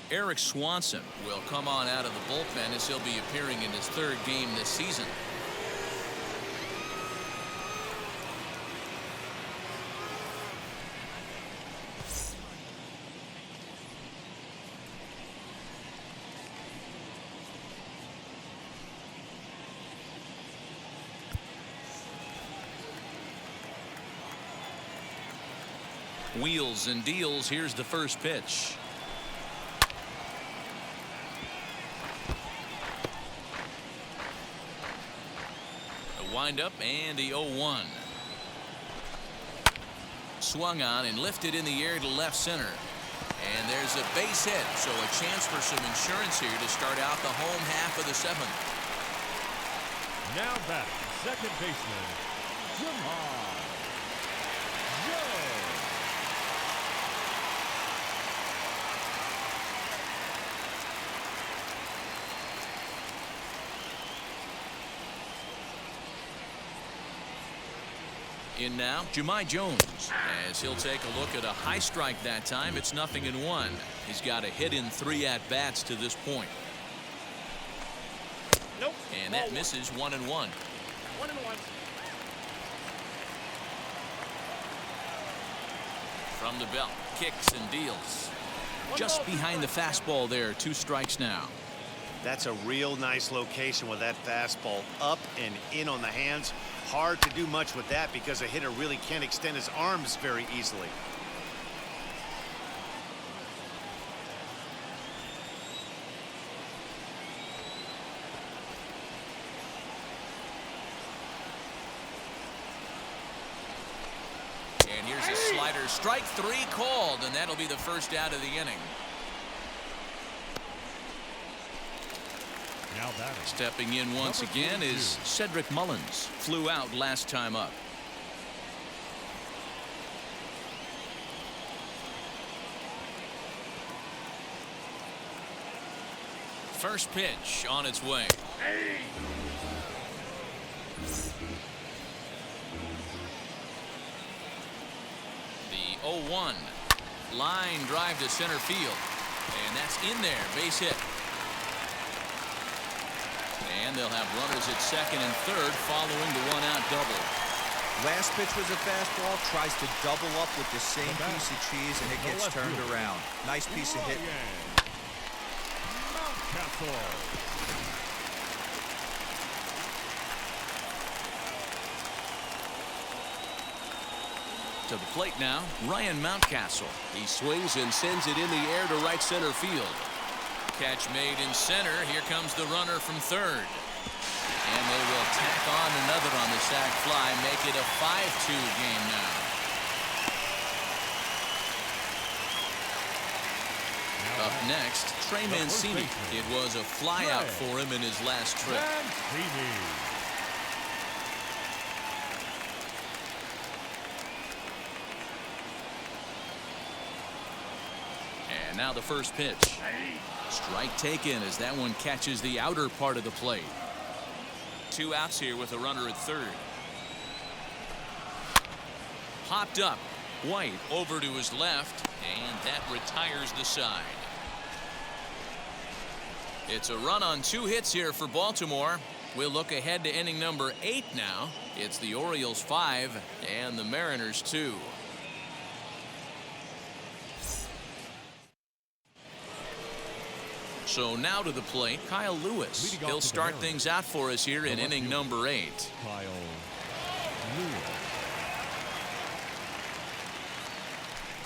Eric Swanson will come on out of the bullpen as he'll be appearing in his 3rd game this season. Wheels and deals. Here's the first pitch. Wind up and the 0-1. Swung on and lifted in the air to left center. And there's a base hit, so a chance for some insurance here to start out the home half of the 7th. Now back, second baseman, Jamar. In now, Jahmai Jones, as he'll take a look at a high strike that time. It's 0-1. He's got a hit in 3 at-bats to this point. Nope. And that misses 1-1. 1-1. From the belt, kicks and deals. Just behind the fastball there, 2 strikes now. That's a real nice location with that fastball up and in on the hands. Hard to do much with that because a hitter really can't extend his arms very easily. And here's a slider. Strike 3 called, and that'll be the first out of the inning. Now batting. Stepping in once Number again 42. is Cedric Mullins. Flew out last time up. First pitch on its way. The 0-1. Line drive to center field. And that's in there. Base hit. And they'll have runners at second and third following the one-out double. Last pitch was a fastball, tries to double up with the same The bat. piece of cheese, and it The gets left turned fielder. around. Nice piece of hit. Mountcastle. To the plate now, Ryan Mountcastle. He swings and sends it in the air to right center field. Catch made in center. Here comes the runner from third. And they will tack on another on the sac fly, make it a 5-2 game now. Up next, Trey Mancini. It was a flyout for him in his last trip. Mancini. And now the first pitch. Strike taken as that one catches the outer part of the plate. 2 outs here with a runner at third. Popped up. White over to his left, and that retires the side. It's a run on 2 hits here for Baltimore. We'll look ahead to inning number 8 now. It's the Orioles 5 and the Mariners 2. So now to the plate, Kyle Lewis. Leading off He'll for the start Mariners. things out for us here in The left inning fielder. number 8. Kyle Lewis.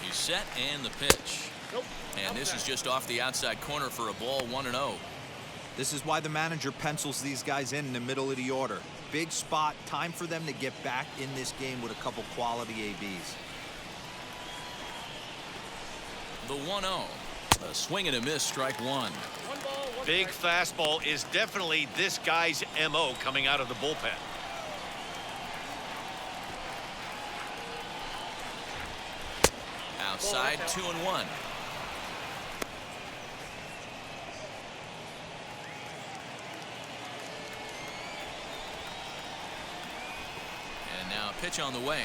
He's set and the pitch. Nope. And this is just off the outside corner for a ball, 1-0. This is why the manager pencils these guys in the middle of the order. Big spot, time for them to get back in this game with a couple quality ABs. The 1-0. A swing and a miss, strike 1. One ball, one Big strike. fastball is definitely this guy's MO coming out of the bullpen. Outside, 2-1. And now a pitch on the way.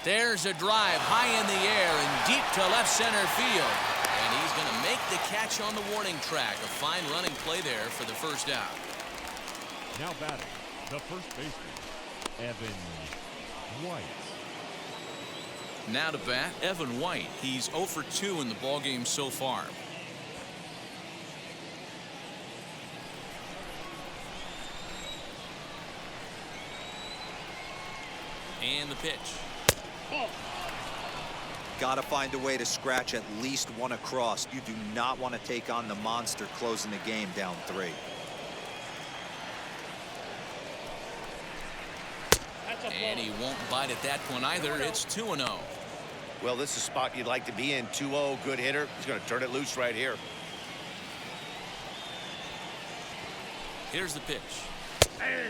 There's a drive high in the air and deep to left center field. And he's going to make the catch on the warning track. A fine running play there for the first out. Now batting, the first baseman, Evan White. Now to bat, Evan White. He's 0 for 2 in the ballgame so far. And the pitch. Got to find a way to scratch at least one across. You do not want to take on the monster closing the game down 3. That's a And ball. he won't bite at that one either. It's 2-0. Well, this is a spot you'd like to be in. 2-0, good hitter. He's going to turn it loose right here. Here's the pitch.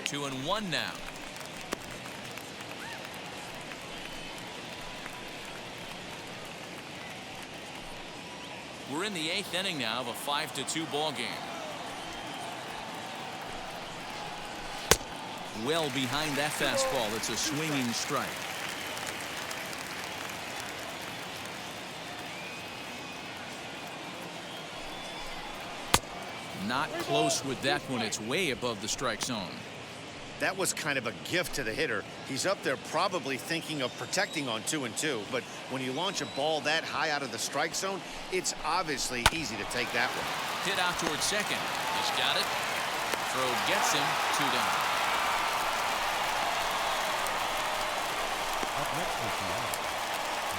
2-1 now. We're in the 8th inning now of a 5-2 ball game. Well behind that fastball. It's a swinging strike. Not close with that one. It's way above the strike zone. That was kind of a gift to the hitter. He's up there probably thinking of protecting on 2-2, but when you launch a ball that high out of the strike zone, it's obviously easy to take that one. Hit out towards second. He's got it. Throw gets him. 2 down. Up next for Seattle,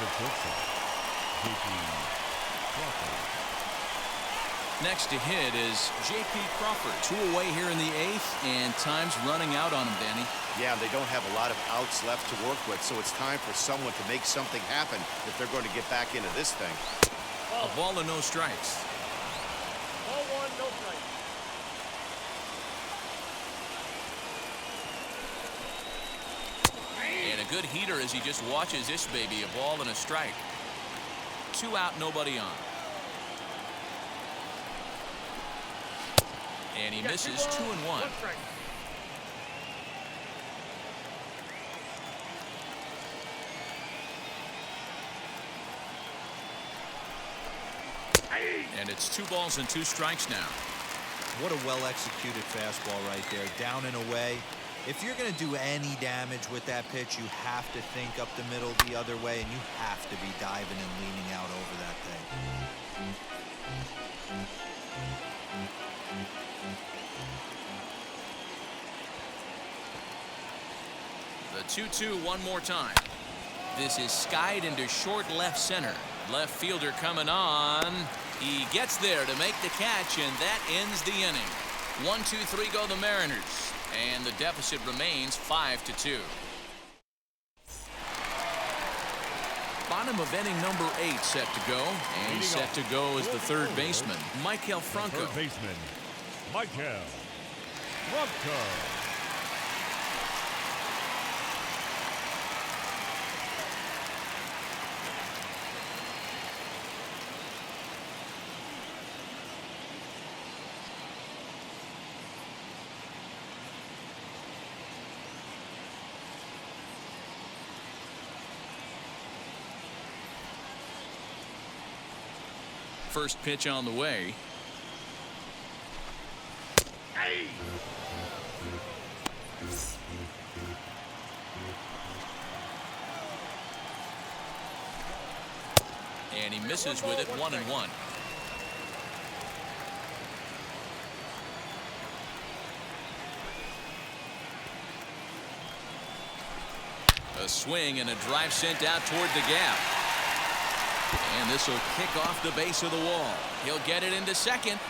the pitcher, J.P. Crawford. Next to hit is J.P. Crawford. 2 away here in the 8th, and time's running out on him, Danny. Yeah, they don't have a lot of outs left to work with, so it's time for someone to make something happen if they're going to get back into this thing. A ball and no strikes. Ball 1, no strike. And a good heater as he just watches this baby. A ball and a strike. 2 out, nobody on. And he misses 2 and 1. And it's 2 balls and 2 strikes now. What a well-executed fastball right there, down and away. If you're going to do any damage with that pitch, you have to think up the middle the other way, and you have to be diving and leaning out over that thing. The 2-2 one more time. This is skied into short left center. Left fielder coming on. He gets there to make the catch, and that ends the inning. 1-2-3 go the Mariners, and the deficit remains 5-2. Bottom of inning number 8 set to go, and set to go is the third baseman, Michael Franco. Third baseman, Michael Franco. First pitch on the way. And he misses with it. 1-1. A swing and a drive sent out toward the gap. And this will kick off the base of the wall. He'll get it into second.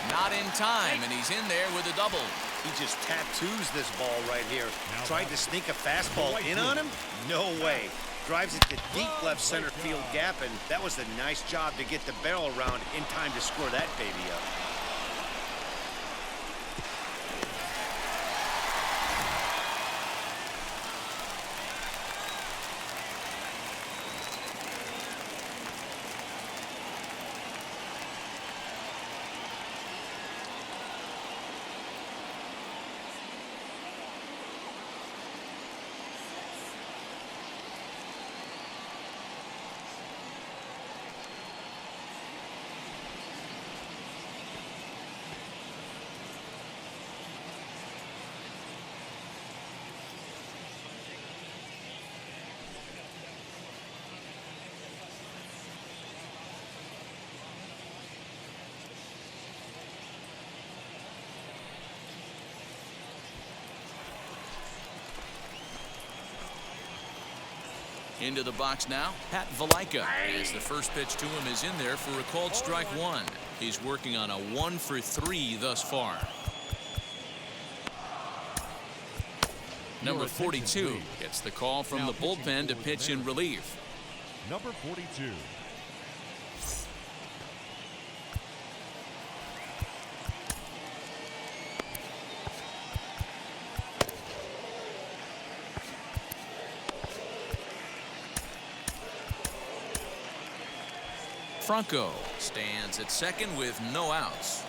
Not in time, and he's in there with a double. He just tattoos this ball right here. Tried to sneak a fastball in on him? No way. Drives it to deep left center field gap, and that was a nice job to get the barrel around in time to score that baby up. Into the box now, Pat Valaika, as the first pitch to him is in there for a called strike 1. He's working on a 1-for-3 thus far. Number 42 gets the call from the bullpen to pitch in relief. Number 42. Franco stands at second with no outs.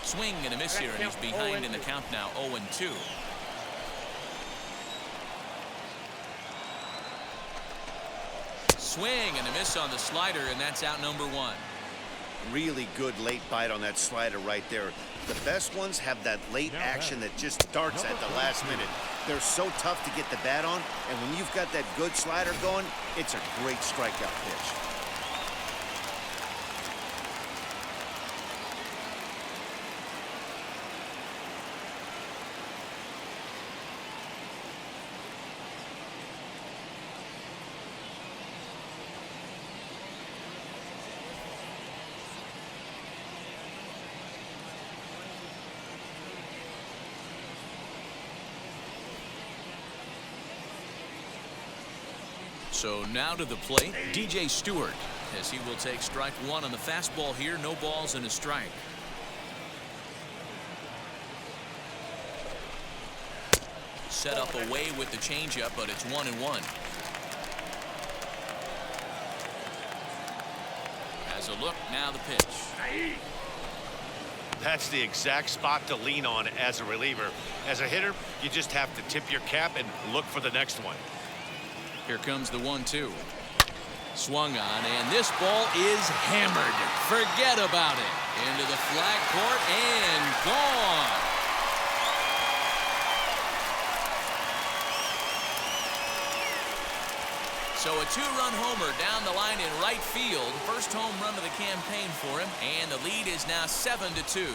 Swing and a miss here, and he's behind in the count now, 0-2. Swing and a miss on the slider, and that's out number 1. Really good late bite on that slider right there. The best ones have that late action that just darts at the last minute. They're so tough to get the bat on, and when you've got that good slider going, it's a great strikeout pitch. So now to the plate, DJ Stewart, as he will take strike one on the fastball here. No balls and a strike. Set up away with the changeup, but it's 1-1. Has a look, now the pitch. That's the exact spot to lean on as a reliever. As a hitter, you just have to tip your cap and look for the next one. Here comes the 1-2. Swung on, and this ball is hammered. Forget about it. Into the flag court and gone. So a two-run homer down the line in right field. First home run of the campaign for him, and the lead is now 7-2.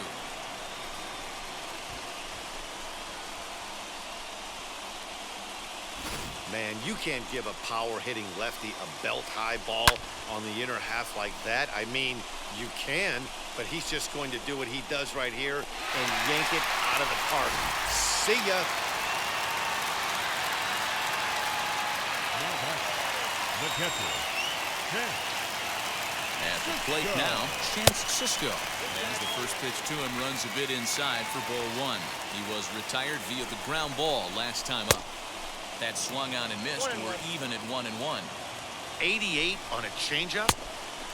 Man, you can't give a power-hitting lefty a belt-high ball on the inner half like that. I mean, you can, but he's just going to do what he does right here and yank it out of the park. See ya. The catcher, Chance. At the plate now, Chance Cisco. As the first pitch to him runs a bit inside for ball one. He was retired via the ground ball last time up. That swung on and missed. We're even at 1-1. 88 on a changeup?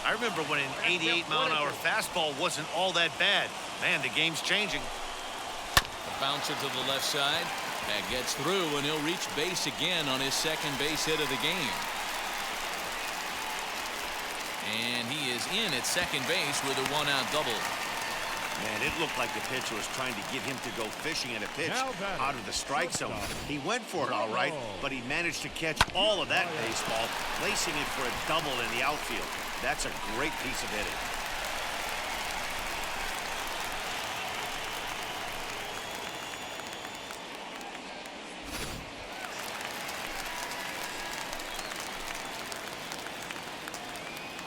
I remember when an 88-mile-an-hour fastball wasn't all that bad. Man, the game's changing. A bouncer to the left side. That gets through, and he'll reach base again on his second base hit of the game. And he is in at second base with a one-out double. Man, it looked like the pitcher was trying to get him to go fishing in a pitch out of the strike zone. He went for it all right, but he managed to catch all of that baseball, placing it for a double in the outfield. That's a great piece of hitting.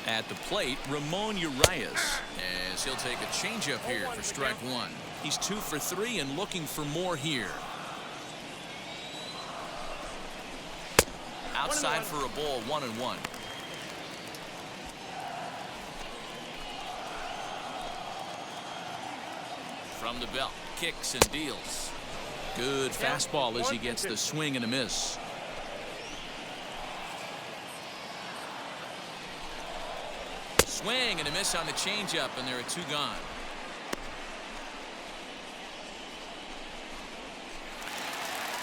At the plate, Ramon Urias, as he'll take a changeup here for strike one. He's 2 for 3 and looking for more here. Outside for a ball, 1-1. From the belt, kicks and deals. Good fastball as he gets the swing and a miss. Swing and a miss on the changeup, and there are 2 gone.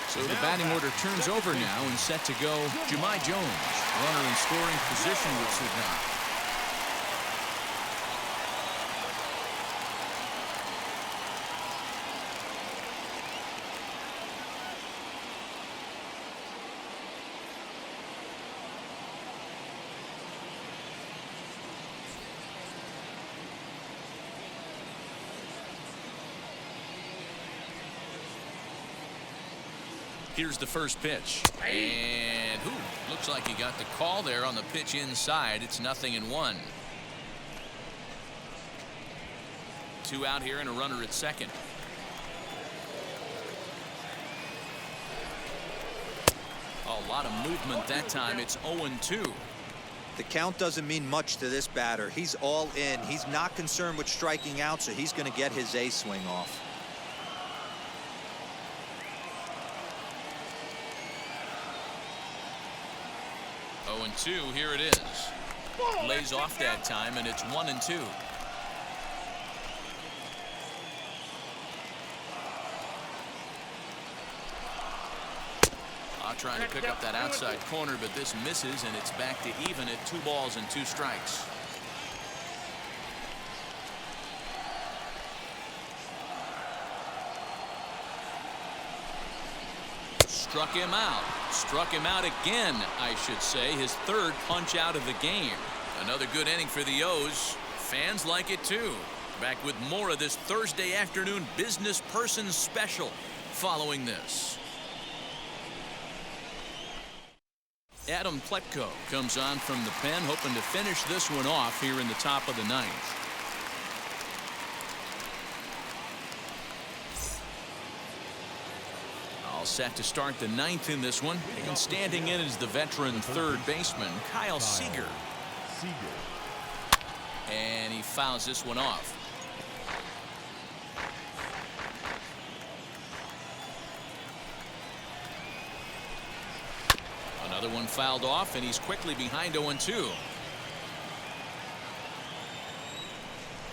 So the batting order turns over now and set to go. Jahmai Jones, runner in scoring position with Sudan. Here's the first pitch. And looks like he got the call there on the pitch inside. It's 0-1. 2 out here and a runner at second. A lot of movement that time. It's 0-2. The count doesn't mean much to this batter. He's all in. He's not concerned with striking out, so he's going to get his A swing off. 0-2, here it is. Lays off that time, and it's 1-2. Trying to pick up that outside corner, but this misses, and it's back to even at 2 balls and 2 strikes. Struck him out. Struck him out again, I should say. His third punch out of the game. Another good inning for the O's. Fans like it too. Back with more of this Thursday afternoon business person special following this. Adam Pletko comes on from the pen, hoping to finish this one off here in the top of the ninth. All set to start the ninth in this one, and standing in is the veteran third baseman Kyle Seager. And he fouls this one off. Another one fouled off, and he's quickly behind 0-2.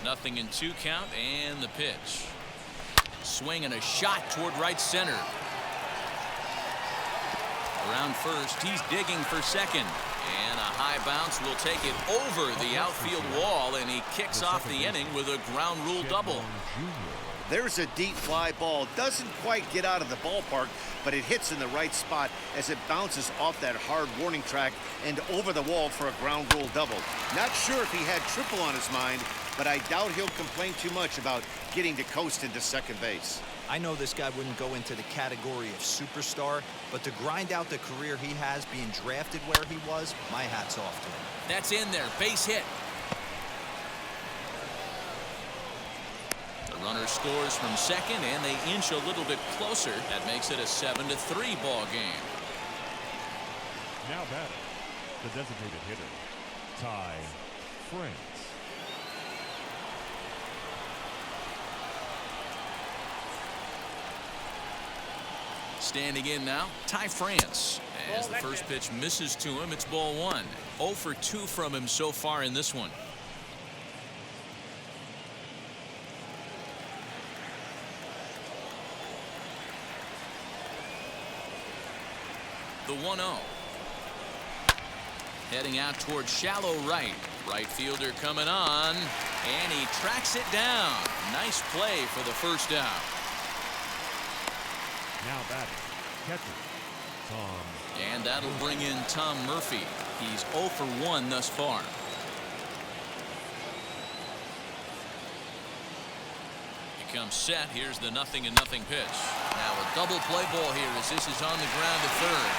Nothing in 2 count, and the pitch. Swing and a shot toward right center. Around first, he's digging for second. And a high bounce will take it over the outfield wall, and he kicks off the inning with a ground rule double. There's a deep fly ball. Doesn't quite get out of the ballpark, but it hits in the right spot as it bounces off that hard warning track and over the wall for a ground rule double. Not sure if he had triple on his mind, but I doubt he'll complain too much about getting to coast into second base. I know this guy wouldn't go into the category of superstar, but to grind out the career he has being drafted where he was, my hat's off to him. That's in there. Base hit. The runner scores from second, and they inch a little bit closer. That makes it a 7-3 ball game. Now batting, the designated hitter, Ty France. Standing in now, Ty France. As the first pitch misses to him, it's ball 1. 0 for 2 from him so far in this one. The 1-0. Heading out towards shallow right. Right fielder coming on, and he tracks it down. Nice play for the first out. Now batting, catcher, Tom. And that'll bring in Tom Murphy. He's 0 for 1 thus far. He comes set. Here's the 0-0 pitch. Now a double play ball here as this is on the ground to third.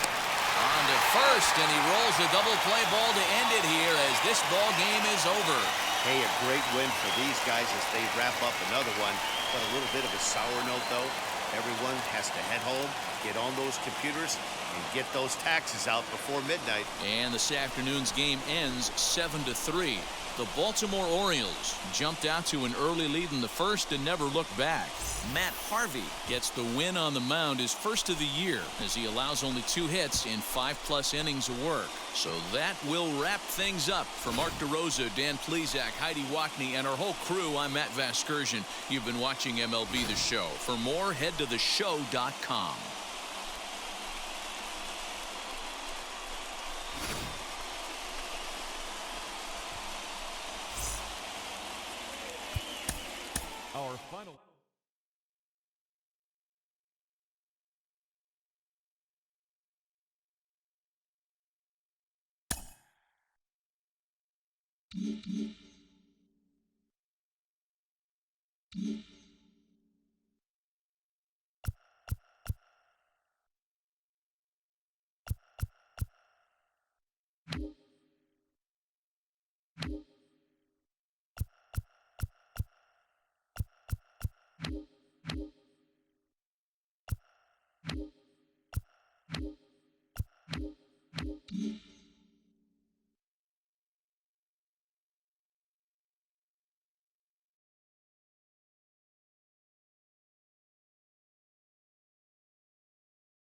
On to first, and he rolls a double play ball to end it here as this ball game is over. Hey, a great win for these guys as they wrap up another one. But a little bit of a sour note, though. Everyone has to head home, get on those computers, and get those taxes out before midnight. And this afternoon's game ends 7-3. The Baltimore Orioles jumped out to an early lead in the first and never looked back. Matt Harvey gets the win on the mound, his first of the year, as he allows only 2 hits in 5+ innings of work. So that will wrap things up. For Mark DeRosa, Dan Plesac, Heidi Wackney, and our whole crew, I'm Matt Vasgersian. You've been watching MLB The Show. For more, head to theshow.com. Our final.